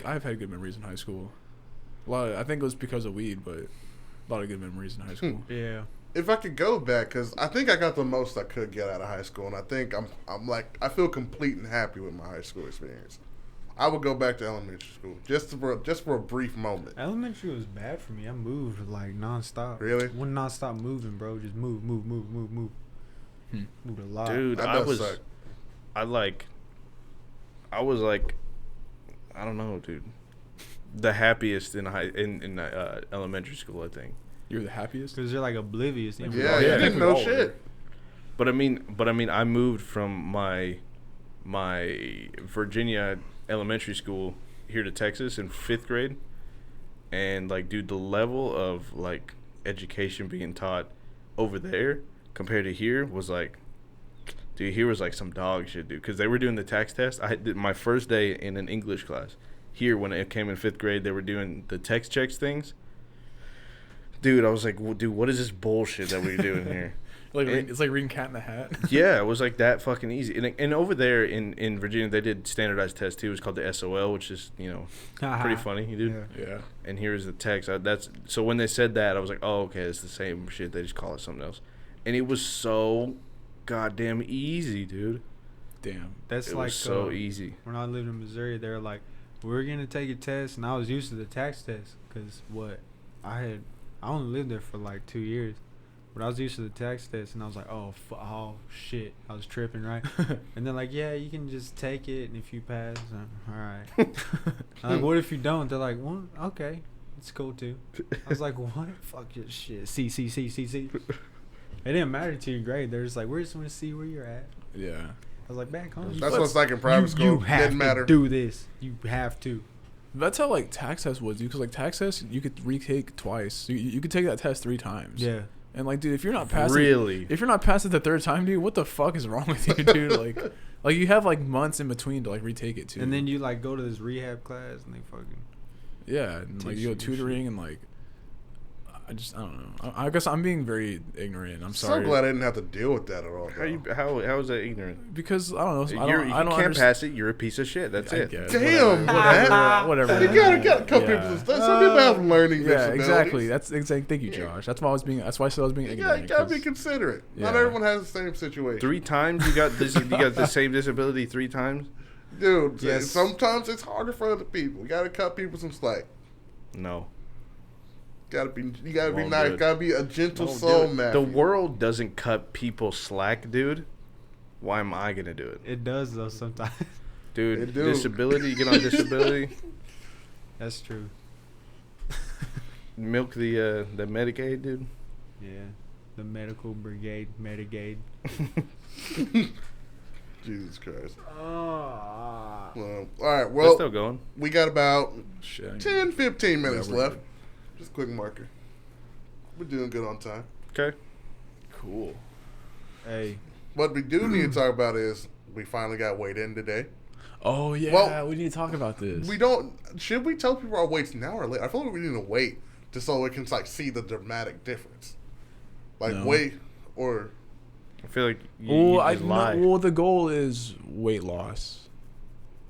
I've had good memories in high school. I think it was because of weed, but a lot of good memories in high school. Yeah. If I could go back, because I think I got the most I could get out of high school, and I think I'm like I feel complete and happy with my high school experience. I would go back to elementary school just for a brief moment. Elementary was bad for me. I moved like nonstop. Really? Wouldn't nonstop moving, bro. Just move. Hmm. Moved a lot. Dude, That I does was suck. like, I don't know, dude. The happiest in elementary school, I think. You were the happiest. Because they're like oblivious. You know? Yeah, Yeah, you I think didn't we know all shit. were. But I mean, I moved from my Virginia elementary school here to Texas in 5th grade, and like, dude, the level of like education being taught over there compared to here was like, dude, here was like some dog shit, dude. Because they were doing the tax test. I did my first day in an English class. Here, when it came in 5th grade, they were doing the text checks things. Dude, I was like, well, dude, what is this bullshit that we're doing here? It's like reading Cat in the Hat. Yeah, it was like that fucking easy. And over there in Virginia, they did standardized tests too. It was called the SOL, which is, pretty funny, dude. Yeah. Yeah. And here's the text. So when they said that, I was like, oh, okay, it's the same shit. They just call it something else. And it was so goddamn easy, dude. Damn. That's It like was so easy. when I lived in Missouri, they were like, we're going to take a test. And I was used to the tax test because I only lived there for like 2 years. But I was used to the tax test, and I was like, oh shit, I was tripping, right? And then like, yeah, you can just take it, and if you pass, all right. I'm like, what if you don't? They're like, well, okay, it's cool too. I was like, what? Fuck your shit. C. It didn't matter to your grade. They're just like, we just want to see where you're at. Yeah. I was like, back home. That's what's like in private school. You have Didn't matter. to do this. You have to. That's how like tax test was, dude. Because like tax test, you could retake twice. You could take that test 3 times. Yeah. And like, dude, if you're not passing, Really? if you're not passing the 3rd time, dude, what the fuck is wrong with you, dude? like you have like months in between to like retake it too. And then you like go to this rehab class, and they fucking. yeah, and like teach you go you tutoring and like, I don't know. I guess I'm being very ignorant. I'm So sorry. glad I didn't have to deal with that at all. How is that ignorant? Because I don't know. You can't pass it. You're a piece of shit. That's it. Guess, Damn, whatever. You gotta cut Yeah. people. Some people have learning Yeah, disabilities. exactly. That's exactly. Thank you, Josh. That's why I was being. That's why I said I was being You ignorant. gotta be 'cause- considerate. Not Yeah. everyone has the same situation. 3 times you got this. You got the same disability 3 times. Dude, Yes. sometimes it's harder for other people. You gotta cut people some slack. No. You gotta be Won't nice. do it. Gotta be a gentle Don't do soul, it. man. The world doesn't cut people slack, dude. Why am I gonna do it, It does though sometimes. dude? It do. Disability. You get on disability. That's true. Milk the Medicaid, dude. Yeah. The medical brigade, Medicaid. Jesus Christ. Oh. Well, all right. They're Well, still going. we got about Shit. 10, 15 minutes Yeah, we're left. good. Just a quick marker. We're doing good on time. Okay. Cool. Hey. What we do need to talk about is we finally got weighed in today. Oh yeah, Well, we need to talk about this. We don't. Should we tell people our weights now or later? I feel like we need to wait just so we can like see the dramatic difference. Like No. wait or I feel like you Well, just lie. well, the goal is weight loss.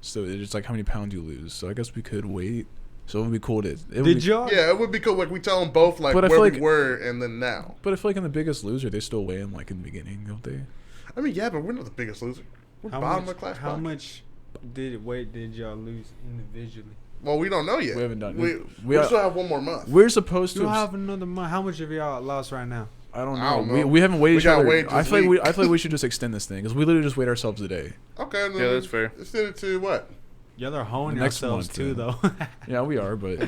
So it's just like how many pounds you lose. So I guess we could wait. So it would be cool to. It would Did be, y'all? yeah, it would be cool. Like we tell them both like But I where feel we like- were and then now. But I feel like in the Biggest Loser, they still weigh in like in the beginning, don't they? I mean, yeah, but we're not the biggest loser. We're bottom of class. How podcast. much did y'all lose individually? Well, we don't know yet. We haven't done- We, we are- still have one more month. We're supposed to. You have another month. How much have y'all lost right now? I don't know. I don't know. We haven't weighed We each got other. weighed I this feel like week. I feel like we should just extend this thing because we literally just weighed ourselves today. Okay, then Yeah, that's fair. Extend it to what? Y'all are honing The next yourselves month, too, yeah. though. Yeah, we are, but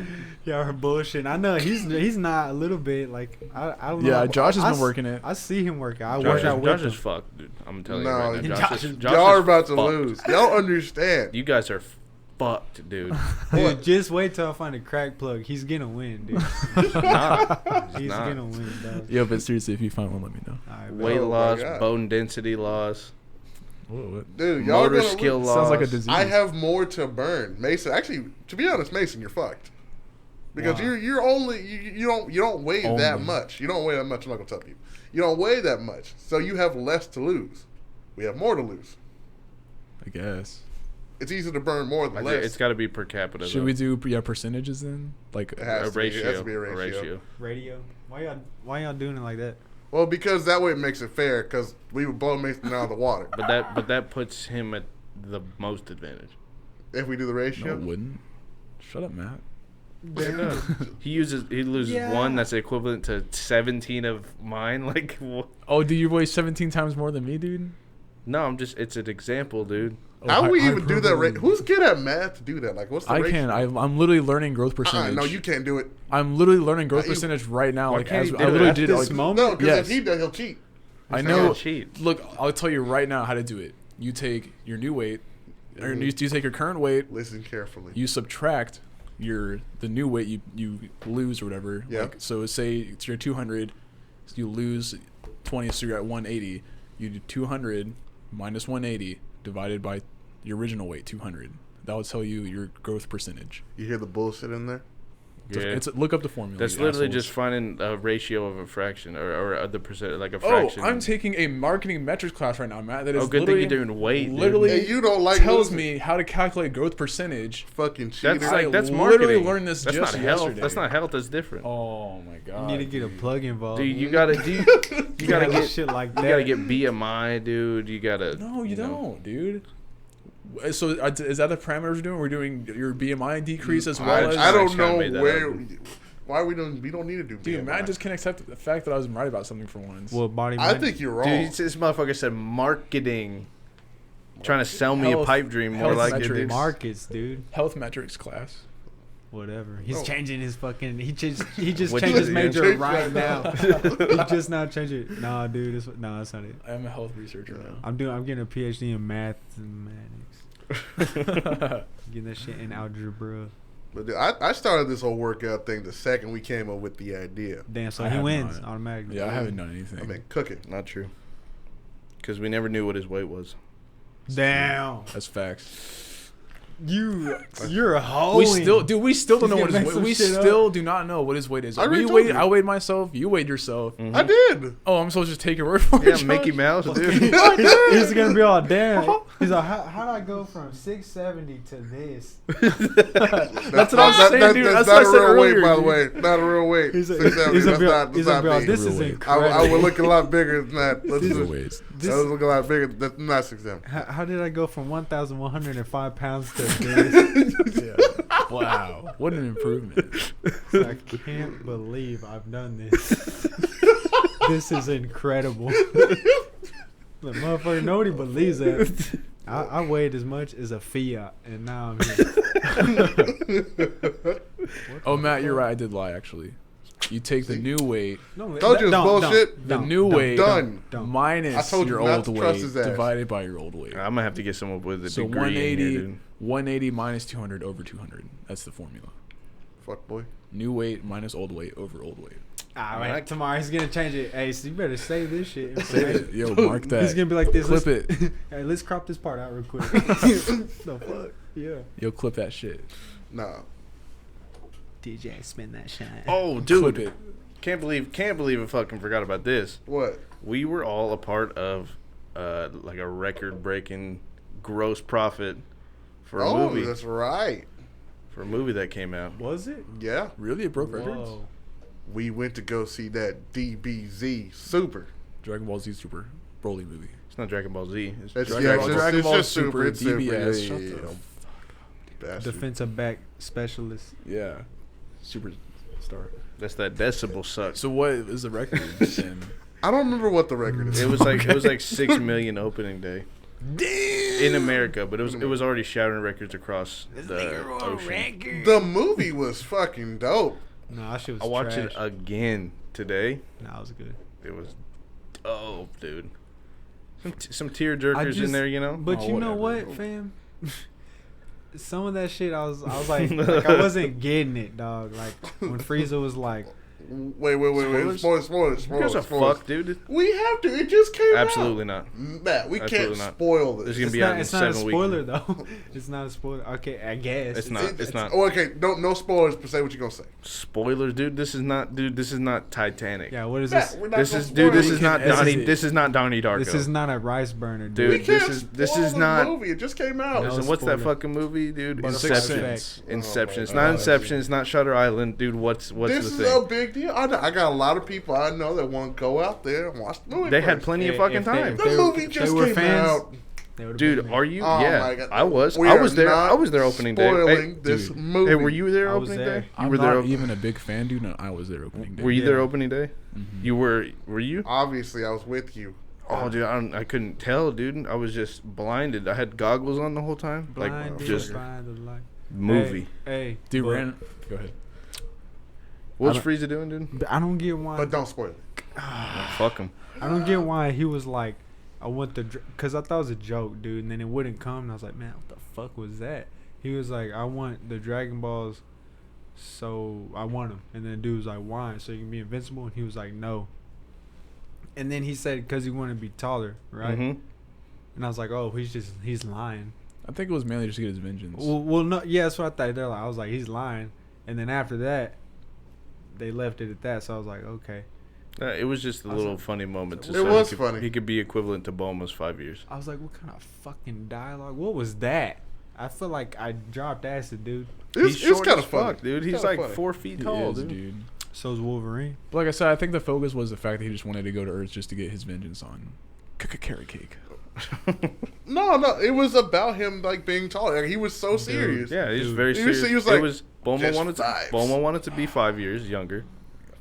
Y'all are bullshitting. I know he's not a little bit like I don't know. yeah, Josh has I been s- working it. I see him work out. I Josh, work is, out with Josh him. is fucked, dude. I'm telling No, you right now. Josh is- Y'all are about to fucked. lose. Y'all understand. You guys are fucked, dude. Dude, just wait till I find a crack plug. He's gonna win, dude. Nah, He's not. gonna win, dog. Yeah, but seriously, if you find one, let me know. All right, Weight Oh my loss, God. bone density loss, Whoa, what? Dude, y'all are motor gonna skill lose. loss. Sounds like a disease. I have more to burn, Mason. Actually, to be honest, Mason, you're fucked. Because Wow. you're only you don't weigh that Only. much. You don't weigh that much. I'm not gonna tell people. You don't weigh that much, so you have less to lose. We have more to lose. I guess. It's easier to burn more than I less. think it's got to be per capita. Should though. we do percentages then? Like It has a to be- it ratio? has to be a ratio. radio. Why y'all doing it like that? Well, because that way it makes it fair. Because we would blow Mason out of the water But that puts him at the most advantage. if we do the no, ratio. it wouldn't. Shut up, Matt. He loses Yeah. one that's equivalent to 17 of mine. Like, Oh, do you weigh 17 times more than me, dude? no, it's an example, dude. Oh, How we hy- even do that? hyperbole. Who's good at math to do that? Like, what's the I ratio? can. I'm literally learning growth percentage. No, you can't do it. I'm literally learning growth You- percentage right now. Why Like can't as you I do it literally at did. this Like, moment? No, because Yes. if he does, he'll cheat. I He's not know. gonna cheat. Look, I'll tell you right now how to do it. You take your new weight, or Mhm. you take your current weight. Listen carefully. You subtract the new weight you lose or whatever. Yeah. Like, so say it's your 200, so you lose 20, so you're at 180. You do 200 minus 180 divided by your original weight, 200. That will tell you your growth percentage. You hear the bullshit in there? Yeah. Look up the formula. That's you literally assholes. just finding a ratio of a fraction or the percent, like a Oh, fraction. I'm taking a marketing metrics class right now, Matt. That is Oh, good thing you're literally- doing weight, dude. Literally, Hey, you don't like tells losing. me how to calculate growth percentage. Fucking cheater. That's like that's literally marketing. learned this that's just not health. yesterday. That's not health. That's different. Oh my You god! need to get a plug involved. Dude, you gotta get shit like that. you gotta get BMI, dude. You gotta. No, you know. don't, dude. So is that the parameters we're doing? We're doing your BMI decrease as well I as. don't Kinda know made that where. up. Why we don't need to do BMI? Dude, Matt just can't accept the fact that I was right about something for once. Well, body. I think you're wrong. Dude, this motherfucker said marketing. Trying to sell me a Health- pipe dream more health like it, metrics. dude. markets, dude. Health metrics class. Whatever. He's Oh. changing his fucking. He just What changed his you major change right right now. now. He just now changed it. Nah, dude. That's not it. I am a health researcher now. I'm getting a PhD in math and getting that shit in algebra. But dude, I started this whole workout thing the second we came up with the idea. Damn, so I he have wins not. automatically. Yeah, I haven't done anything. I mean, cooking. Not true. Because we never knew what his weight was. Damn. That's facts. You're a hoe. We still don't He's know gonna what his make weight. some We shit up. still do not know what his weight is. I already told you. I weighed myself. You weighed yourself. Mhm. I did. Oh, I'm supposed to just take your word for it. Yeah, Josh? Mickey Mouse, dude. He's gonna be all damn. He's like, how'd I go from 670 to this? That's what I'm saying, dude. That's That's what I not a said real earlier, weight, by the dude. way. Not a real weight. He's a, 670, he's a that's real, not, he's that's a real. not This big. is Real weight. incredible. I would look a lot bigger than that. Let's Real just, weights. I would look a lot bigger. That's not 670. How did I go from 1,105 pounds to this? Yeah. Wow. What an improvement. I can't believe I've done this. This is incredible. The motherfucker, nobody believes that. I weighed as much as a Fiat, and now I'm here. Oh, Matt, you're right. I did lie, actually. You take the new weight, No, Told you it's bullshit. the new weight Done. minus I told you your not old to trust weight his ass. divided by your old weight. I'm going to have to get someone with a So degree in here, 180, dude. 180 minus 200 over 200. That's the formula. Fuck boy. New weight minus old weight over old weight. All right, tomorrow he's gonna change it. Hey, so you better save this shit. Save it. Yo, mark that. He's gonna be like this. Clip let's- it. Hey, let's crop this part out real quick. The fuck? Yeah. Yo, clip that shit. Nah. DJ, spin that shit. Oh, Clip dude. it. Can't believe I fucking forgot about this. What? We were all a part of like a record-breaking gross profit for a Oh, movie. that's right. For a movie that came out. Was it? Yeah. Really? It broke records? Whoa. We went to go see that DBZ Super. Dragon Ball Z Super Broly movie. It's not Dragon Ball Z. It's It's, Dragon yeah, Ball it's, Z. Dragon it's Ball just Super, Super. It's Super. DBS. Yeah, Shut yeah, the yeah. Bastard. Defensive back specialist. Yeah. Super star. That's that decibel suck. So what is the record? Then? I don't remember what the record is. It was like 6 million opening day in America, but it was already shattering records across the ocean. The movie was fucking dope. No, that shit was I watched trash. it again today. Nah, it was good. It was dope, dude. Some tear jerkers in there, you know. But Oh, you know whatever. what, fam? Some of that shit, I was like I wasn't getting it, dog. Like when Frieza was like, Wait. Spoilers? Spoilers. Who gives a fuck, dude? We have to. It just came out. Absolutely not. Matt, we Absolutely can't not. spoil There's this. gonna it's be out not, in it's not a 7 weeks. spoiler though. It's not a spoiler. Okay, I guess It's not. It's not. Oh, okay. No spoilers, but say what you're gonna say. Spoilers, dude. This is not Titanic. Yeah, what is Matt, this? we're not This gonna is spoil this it. is not can edit Donnie. it. This is not Donnie Darko. This is not a rice burner, Dude, dude. We can't this is spoil not- the movie. It just came out. No. Listen, what's that spoiler. fucking movie, dude? Butterfly Inception. Effect. Inception. Oh It's my not God. Inception. It's not Shutter Island, dude. What's This the is thing? a big deal. I got a lot of people I know that want to go out there and watch the movie. They had first. plenty of If fucking they- time. The They- movie if just they were came fans, out. They would've Dude, been there. are you? Oh Yeah, my God. I was. We I are was there. not I was there opening day. Spoiling Hey, this dude. movie. hey, were you there I was opening there. day? You I'm were not there. even a big fan, dude. No, I was there opening day. Were you there Yeah. opening day? Mhm. You were. Were you? Obviously, I was with you. Oh, dude, I couldn't tell, dude. I was just blinded. I had goggles on the whole time, Blinded like just by the light. movie. Hey, Dude, but- ran. Go ahead. What's I Frieza doing, dude? but I don't get why. But don't spoil it. Fuck him. I don't get why he was like, I want the, because I thought it was a joke, dude, and then it wouldn't come, and I was like, man, what the fuck was that? He was like, I want the Dragon Balls, so I want them, and then the dude was like, why? So you can be invincible, and he was like, no. And then he said, because he wanted to be taller, right? Mm-hmm. And I was like, oh, he's lying. I think it was mainly just to get his vengeance. Well, no, yeah, that's what I thought. I was like, he's lying, and then after that, they left it at that. So I was like, okay. It was just a I was little like- funny moment. It was he could, funny. He could be equivalent to Bulma's 5 years. I was like, what kind of fucking dialogue? What was that? I feel like I dropped acid, dude. It's short kind as of funny, fuck, dude. He's Kinda like funny. 4 feet He tall, is, dude. dude. So's Wolverine. But like I said, I think the focus was the fact that he just wanted to go to Earth just to get his vengeance on carrot cake. No, it was about him like being taller. Like, he was so serious. Yeah, he's Dude. very He was- serious. he was like, Just wanted vibes. Bulma wanted to be 5 years younger.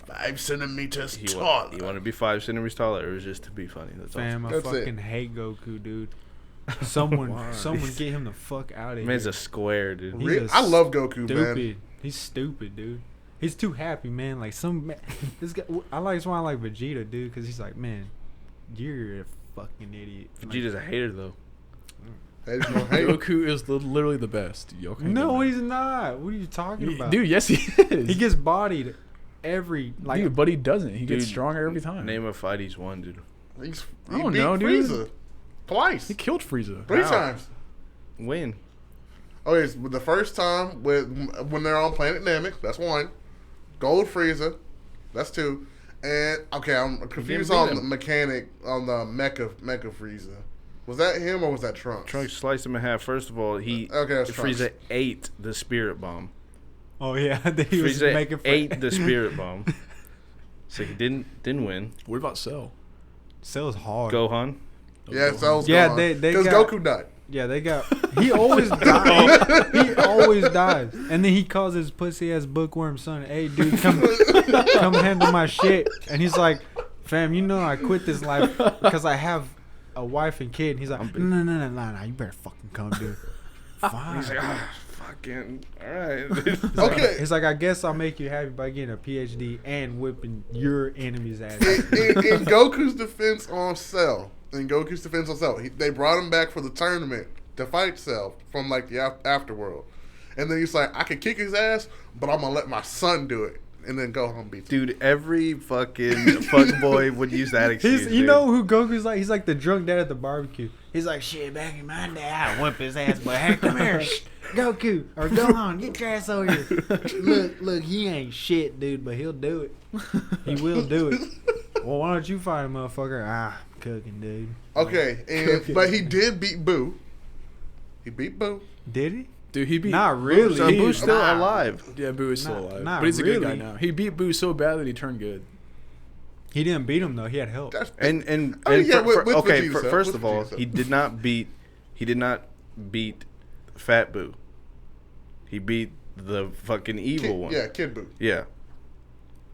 5 centimeters He taller. wanted to be 5 centimeters taller. It was just to be funny. That's all. Fam, I That's fucking it. hate Goku, dude. Someone Why? get him the fuck out of Man's here. a square, dude. He's a I love Goku, stupid. man. He's stupid, dude. He's too happy, man. Like this guy. That's why I like Vegeta, dude, because he's like, man, you're a fucking idiot. Vegeta's a hater though. Haters gonna hate. Goku is literally the best. Y'all can't No, deny. he's not. What are you talking about? Dude, yes he is. He gets bodied every dude, but he doesn't. He gets Dude, stronger every time. Name a fight he's won, dude. He I don't beat know, dude. Frieza twice. He killed Frieza. 3 How? times. Win. Okay, so the first time when they're on planet Namek, that's 1. Gold Frieza, that's 2. And okay, I'm confused beat on him. the mechanic on the Mecha Frieza. Was that him or was that Trunks? Trunks sliced him in half. First of all, Okay, that's Trunks. Frieza ate the spirit bomb. Oh yeah, that he was Frieza making fun. ate the spirit bomb. So he didn't win. What about Cell? Cell's hard. Gohan. Yeah, so was Yeah, gone. they because got- Goku died. Yeah, they got. He always dies. He always dies, and then he calls his pussy ass bookworm son, "Hey, dude, come handle my shit." And he's like, "Fam, you know I quit this life because I have a wife and kid." And he's like, "No, you better fucking come, dude." Fine. He's like, fucking, all right. Okay. He's like, "I guess I'll make you happy by getting a PhD and whipping your enemy's ass." in Goku's defense on Cell, they brought him back for the tournament to fight Cell from like the afterworld, and then he's like, I can kick his ass, but I'm gonna let my son do it, and then Gohan beats him. Dude, every fucking fuckboy would use that excuse. You know who Goku's like? He's like the drunk dad at the barbecue. He's like, shit, back in my day, I'd whip his ass, but hey, come here, Goku, or Gohan, get your ass over here. Look, he ain't shit, dude, but he'll do it. He will do it. Well, why don't you fight him, motherfucker? I'm cooking, dude. Okay, but he did beat Boo. He beat Boo. Did he? Dude, he beat. Not really. So Boo's still Nah. alive. Yeah, Boo is still alive. not But he's a good guy really. now. He beat Boo so bad that he turned good. He didn't beat him though. He had help. That's And Oh, yeah, with okay, Vegeta, first with of all, Vegeta. he did not beat Fat Boo. He beat the fucking evil one. Yeah, Kid Boo. Yeah.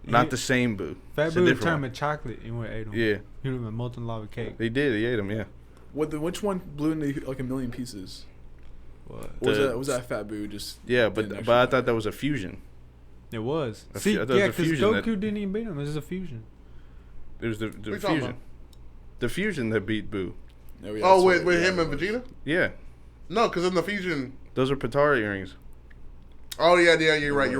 Not He- the same Boo. Fat It's a Boo different turned one. with chocolate and went ate him. Yeah, He went with molten lava cake. they did. He ate him. Yeah. Which one blew into like a million pieces? What? Or The- was that Fat Boo just? Yeah, didn't but actually I die? thought that was a fusion. It was. I See, thought it was yeah, a because fusion Goku that- didn't even beat him. This is a fusion. It was the you talking fusion. about? The fusion that beat Boo. Oh, yeah, Oh, that's with right. with Yeah, him it and was. Vegeta? Yeah, No, because in the fusion. those are Patara earrings. Oh yeah, you're right.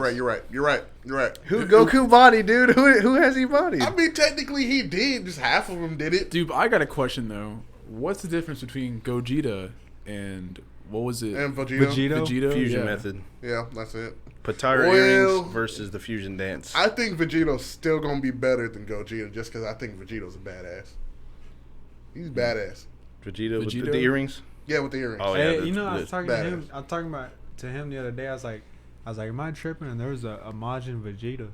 Who Goku body, dude? Who has he bodied? I mean, technically he did. Just half of them did it. Dude, I got a question though. What's the difference between Gogeta and what was it? And Vegeta. Vegeta Fusion yeah. method. Yeah, that's it. Patara Well- earrings versus the fusion dance. I think Vegeta's still gonna be better than Gogeta, just because I think Vegeta's a badass. He's badass. Vegeta with Vegeta? the earrings. Yeah, with the earrings. Oh, yeah. Hey, that's- you know, I was that's talking to him. badass. I was talking about to him the other day. I was like, am I tripping? And there was a Majin Vegeta.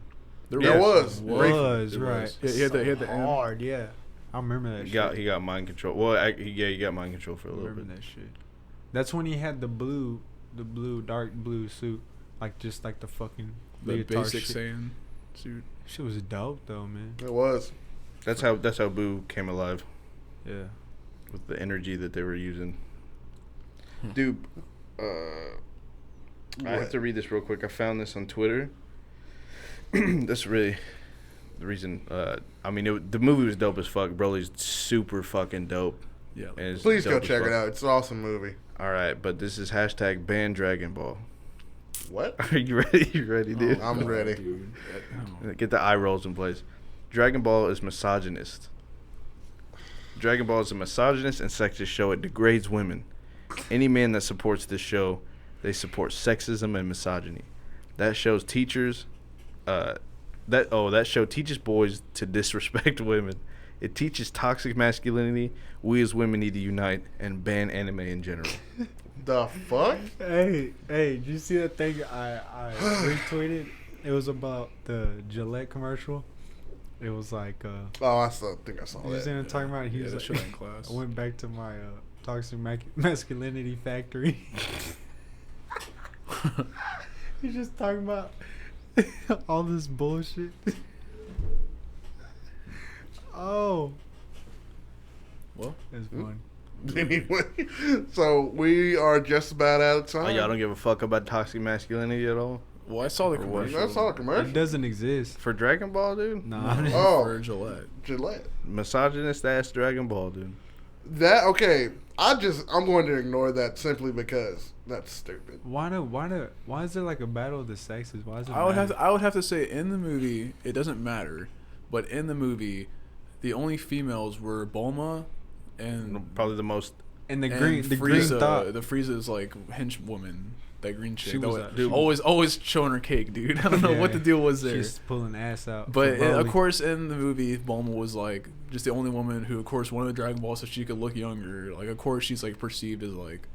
There Yeah. was. Was It right. was. Yeah, he had the M. hard. Yeah, I remember that. He got mind control. Well, he got mind control for a I little remember bit. that shit. That's when he had the dark blue suit, like just like the fucking The leotard basic shit. Saiyan suit. Shit was dope though, man. It was. That's how Boo came alive Yeah. with the energy that they were using. Hmm. Dude, I have to read this real quick. I found this on Twitter. That's really the reason. I mean, the movie was dope as fuck. Broly's super fucking dope. Yeah. And it's Please go dope as check fuck. it out. It's an awesome movie. All right, but this is hashtag ban Dragon Ball. What? Are you ready? You ready, dude? I'm ready. Dude. Oh. Get the eye rolls in place. Dragon Ball is misogynist. Dragon Ball is a misogynist and sexist show. It degrades women. Any man that supports this show, they support sexism and misogyny. That show teaches boys to disrespect women. It teaches toxic masculinity. We as women need to unite and ban anime in general. The fuck? Hey, did you see that thing I retweeted? It was about the Gillette commercial. It was like, Oh, I think I saw you see that. what I'm talking about? He Yeah, was that like, shit in class. I went back to my toxic masculinity factory. He's just talking about all this bullshit. Oh, Well, that's funny. Anyway, so we are just about out of time. Oh, y'all don't give a fuck about toxic masculinity at all? well, I saw the Or what? commercial. That's all It commercial. doesn't exist. For Dragon Ball, dude? Nah. Oh. for Gillette. Gillette. Misogynist ass Dragon Ball, dude. That okay? I'm going to ignore that simply because that's stupid. Why is there like a battle of the sexes? Why is it? I would have to say in the movie it doesn't matter, but in the movie, the only females were Bulma and Probably the most. and the and green Frieza. thought. The Frieza's like hench woman, that green chick. She That was was- a- dude. always showing her cake, dude. I don't know what the deal was there. She's pulling ass out. But for of Broly. course, in the movie, Bulma was like just the only woman who, of course, wanted the Dragon Ball so she could look younger. Like, of course, she's like perceived as like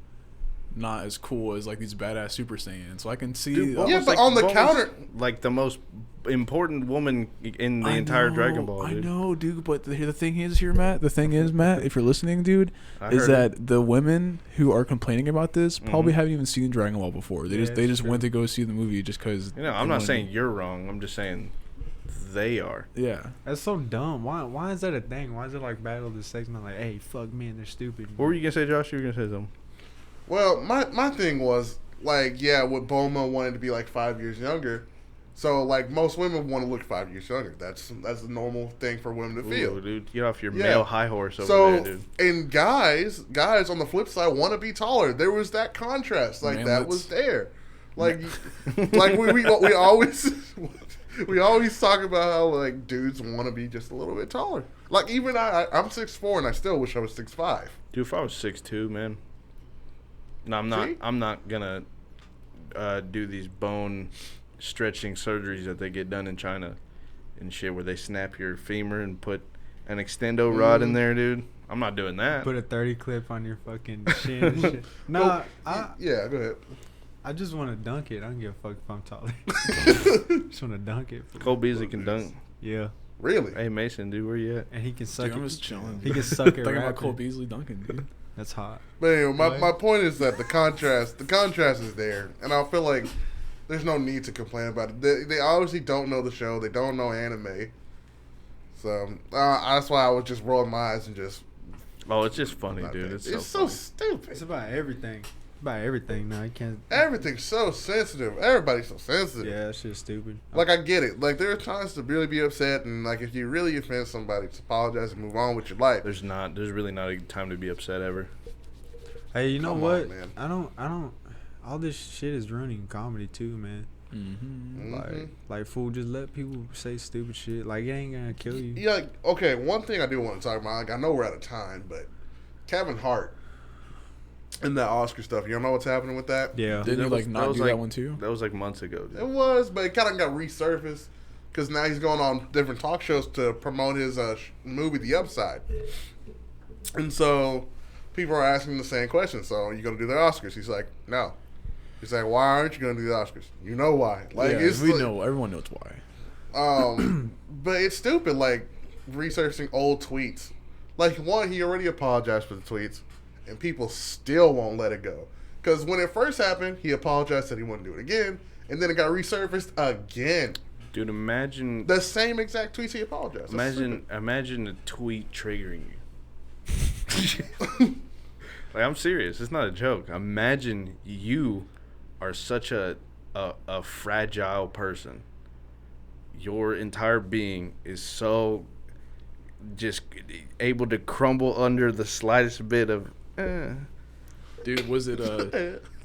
not as cool as like these badass Super Saiyans. So I can see. Dude, Yeah, Bulma's but on the Bulma's counter- like the most important woman in the I entire know, Dragon Ball, I dude. know, dude. But the thing is here, Matt. The thing is, Matt, if you're listening, dude, I is heard that the women who are complaining about this probably Mhm. haven't even seen Dragon Ball before. They Yeah, just it's went true. to go see the movie just because. You know, I'm not saying you're wrong. I'm just saying they are. Yeah. That's so dumb. Why is that a thing? Why is it like battle of the sexes? Not like, hey, fuck men, they're stupid. What were you gonna say, Josh? You were gonna say something. Well, my thing was like, yeah, with Bulma wanted to be like 5 years younger, so like most women want to look 5 years younger. That's the normal thing for women to feel. Ooh, dude, get off your Yeah. male high horse over So there, dude. and guys on the flip side want to be taller. There was that contrast, like that Manlets. was there, like like we always we always talk about how like dudes want to be just a little bit taller. Like even I'm 6'4" and I still wish I was 6'5". Dude, if I was 6'2", man. No, I'm not. See? I'm not gonna do these bone stretching surgeries that they get done in China and shit, where they snap your femur and put an extendo rod in there, dude. I'm not doing that. Put a 30 clip on your fucking shin and shit. Nah, Yeah, go ahead. I just want to dunk it. I don't give a fuck if I'm taller. Just want to dunk it. Cole Beasley can dunk. Yeah, Really? Hey Mason, dude, where you at? and he can suck Dude, I'm it. just chilling. He can suck it. Thinking about rapid. Cole Beasley dunking, dude. That's hot. But anyway, Right. my point is that the contrast is there, and I feel like there's no need to complain about it. They obviously don't know the show. They don't know anime, so that's why I was just rolling my eyes and just. Oh, it's just funny, not dude. that. It's It's so so funny. stupid. It's about everything. About everything now. You can't. Everything's so sensitive. Everybody's so sensitive. Yeah, that shit's stupid. Like I get it. Like there are times to really be upset, and like if you really offend somebody, just apologize and move on with your life. There's really not a time to be upset ever. Hey, you know Come what? on, man. I don't. All this shit is ruining comedy too, man. Mm-hmm. Like fool, just let people say stupid shit. Like it ain't gonna kill you. Yeah. Like, okay. One thing I do want to talk about. Like I know we're out of time, but Kevin Hart and that Oscar stuff. You don't know what's happening with that? Yeah. Didn't you That like was- not that was do like- that one too? That was like months ago, dude. It was, but it kind of got resurfaced because now he's going on different talk shows to promote his movie, The Upside. And so people are asking the same question. So are you going to do the Oscars? He's like, no. He's like, why aren't you going to do the Oscars? You know why? Like, Yeah, it's we like- know. Everyone knows why. But it's stupid, like researching old tweets. Like one, he already apologized for the tweets, and people still won't let it go. Because when it first happened, he apologized, said he wouldn't do it again, and then it got resurfaced again. Dude, imagine The same exact tweets he apologized. That's imagine a tweet triggering you. Like, I'm serious. It's not a joke. Imagine you are such a fragile person. Your entire being is so just able to crumble under the slightest bit of. Dude, was it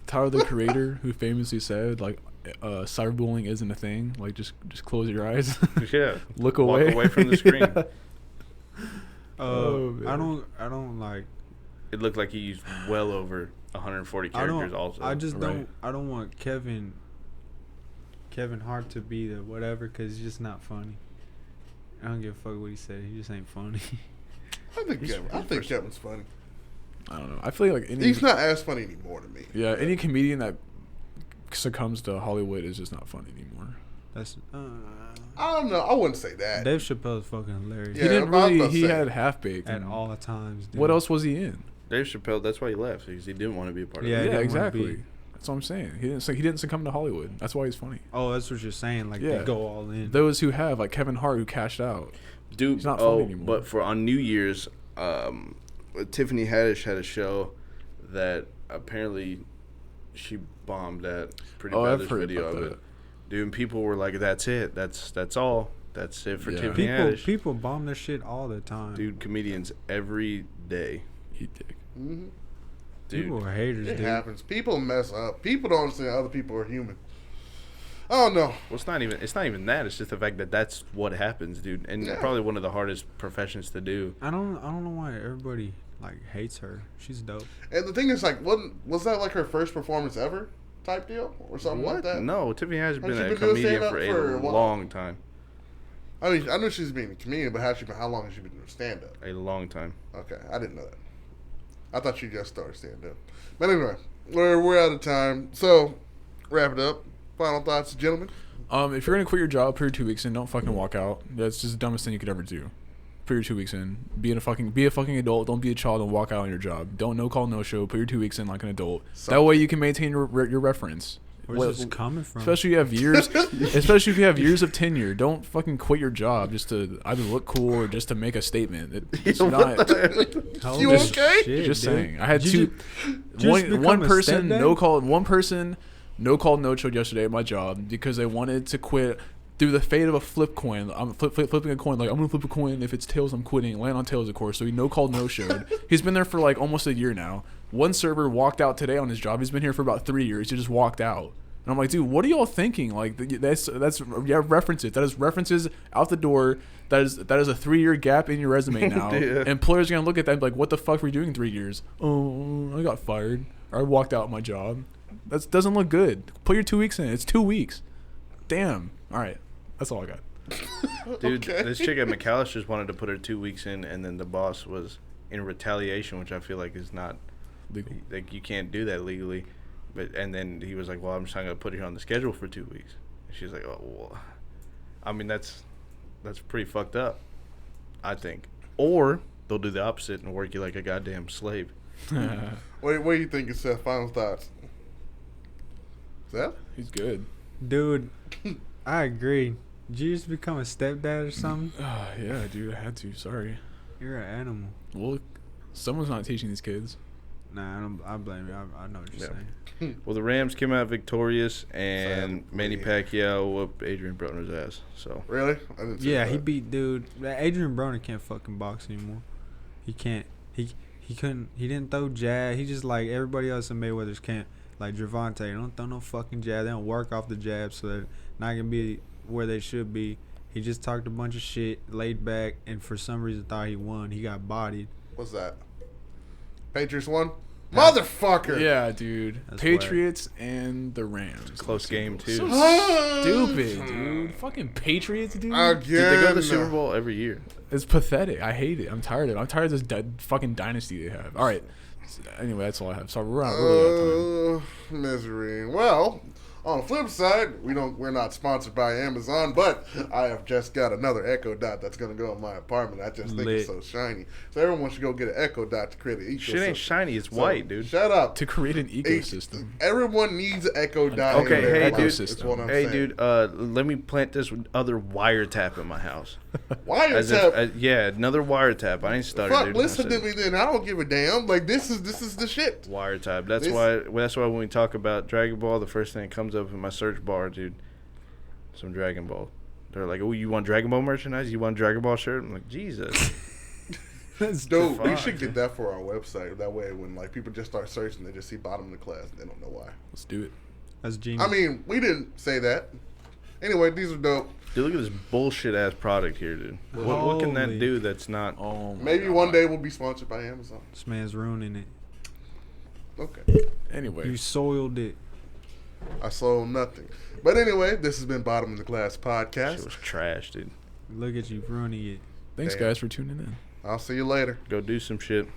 Tyler the Creator who famously said like cyberbullying isn't a thing? Like just close your eyes, Yeah. look Walk away, away from the screen. Yeah. Oh, man. I don't like. It looked like he used well over 140 I characters. don't. Also, I just Right. don't. I don't want Kevin Hart to be the whatever because he's just not funny. I don't give a fuck what he said. He just ain't funny. I think Kevin's funny. I don't know. I feel like any He's not as funny anymore to me. yeah any comedian that succumbs to Hollywood is just not funny anymore. That's. I don't know. I wouldn't say that. Dave Chappelle is fucking hilarious Yeah, He didn't I was really. about to He say. had half baked. at all times. Dude. What else was he in? Dave Chappelle. That's why he left, because he didn't want to be a part Yeah, of he it. Yeah, didn't wanna exactly. be- That's what I'm saying. He didn't succumb to Hollywood. That's why he's funny. Oh, that's what you're saying. Like Yeah. they go all in. Those who have, like Kevin Hart, who cashed out. Dude, He's not funny anymore. But for on New Year's, Tiffany Haddish had a show that apparently she bombed at pretty bad. I've There's heard video about of that. it. Dude, and people were like, "That's it. That's all. That's it for Tiffany people Haddish." people bomb their shit all the time. Dude, comedians every day. Eat dick. Mm-hmm. Dude, People are haters, It dude. happens. People mess up. People don't understand other people are human. I don't know. well, it's not even that. It's just the fact that that's what happens, dude. And Yeah. probably one of the hardest professions to do. I don't know why everybody like hates her. She's dope. And the thing is, like, was that like her first performance ever type deal or something like that? No, Tiffany has Has been she a been doing comedian stand-up for for a a while? long time. I mean, I knew she's being a comedian, but how long has she been doing stand up? A long time. Okay, I didn't know that. I thought she just started stand up. But anyway, we're out of time. So, wrap it up. Final thoughts, gentlemen. If you're gonna quit your job, put your 2 weeks in. Don't fucking walk out. That's just the dumbest thing you could ever do. Put your 2 weeks in. Be a fucking adult. Don't be a child and walk out on your job. Don't no call no show. Put your 2 weeks in like an adult. That way you can maintain your reference. Where's this coming from? Especially if you have years of tenure. Don't fucking quit your job just to either look cool or just to make a statement. It's not. Holy You okay? shit, Just dude. saying. I had Did two. you just One become a person stepdad? no call. One person no call no showed yesterday at my job because they wanted to quit through the fate of a flip coin. I'm flipping a coin. Like, I'm gonna flip a coin. If it's tails, I'm quitting. Land on tails, of course. So he no called no showed. He's been there for like almost a year now. One server walked out today on his job. He's been here for about 3 years. He just walked out. And I'm like, dude, what are y'all thinking? Like, that's references. That is references out the door. That is a 3-year gap in your resume now. Yeah. Employers are gonna look at that and be like, what the fuck were you doing 3 years? Oh, I got fired. Or I walked out of my job. That doesn't look good. Put your 2 weeks in. It's 2 weeks. Damn. All right, that's all I got. Dude, Okay. this chick at McAllister's wanted to put her 2 weeks in, and then the boss was in retaliation, which I feel like is not Legal. like you can't do that legally. And then he was like, "Well, I'm just not gonna put her on the schedule for 2 weeks." And she's like, "Oh, well, I mean that's pretty fucked up, I think." Or they'll do the opposite and work you like a goddamn slave. What do you think, Seth? Final thoughts. Seth? He's good. Dude, I agree. Did you just become a stepdad or something? Yeah, dude, I had to. Sorry. You're an animal. Well, someone's not teaching these kids. Nah, I blame you. I know what you're Yeah. saying. Well, the Rams came out victorious, and Sadly. Manny Pacquiao whooped Adrian Broner's ass. So Really? I didn't see Yeah, that. he beat dude. That Adrian Broner can't fucking box anymore. He can't. He couldn't. He didn't throw jab. He just like everybody else in Mayweather's can't. Like Gervonta, they don't throw no fucking jab. They don't work off the jab, so they're not gonna be where they should be. He just talked a bunch of shit, laid back, and for some reason thought he won. He got bodied. What's that? Patriots won? Motherfucker! Yeah, dude. That's Patriots and the Rams. close game too. So stupid, dude. Fucking Patriots, dude. Again. Dude, they go to the Super Bowl every year. It's pathetic. I hate it. I'm tired of it. I'm tired of this fucking dynasty they have. All right. Anyway, that's all I have. Sorry, we're really out of time. Misery. Well, on the flip side, we're not sponsored by Amazon, but I have just got another Echo Dot that's gonna go in my apartment. I just think it's so shiny. So everyone should go get an Echo Dot to create an ecosystem. Shit ain't shiny. It's So, white, dude. Shut up. To create an ecosystem. Everyone needs an Echo Dot. Okay, in their hey, life, dude. is what I'm Hey, saying. dude. Let me plant this other wiretap in my house. Wiretap. Yeah, another wiretap. I ain't started. Fuck, dude. listen I to said me then. I don't give a damn. Like this is the shit. Wiretap. That's This- why when we talk about Dragon Ball, the first thing that comes up in my search bar, dude, some Dragon Ball. They're like, "Oh, you want Dragon Ball merchandise? You want a Dragon Ball shirt?" I'm like, Jesus. That's Dude, we fuck. should get that for our website. That way, when like people just start searching, they just see bottom of the class. And they don't know why. Let's do it. That's genius. I mean, we didn't say that. Anyway, these are dope. Dude, look at this bullshit ass product here, dude. What can that Holy. do that's not? Oh, my Maybe God. one day we'll be sponsored by Amazon. this man's ruining it. Okay. Anyway. You soiled it. I sold nothing. But anyway, this has been Bottom of the Class Shit Podcast. was trash, dude. Look at you ruining it. Thanks, Damn. guys, for tuning in. I'll see you later. Go do some shit.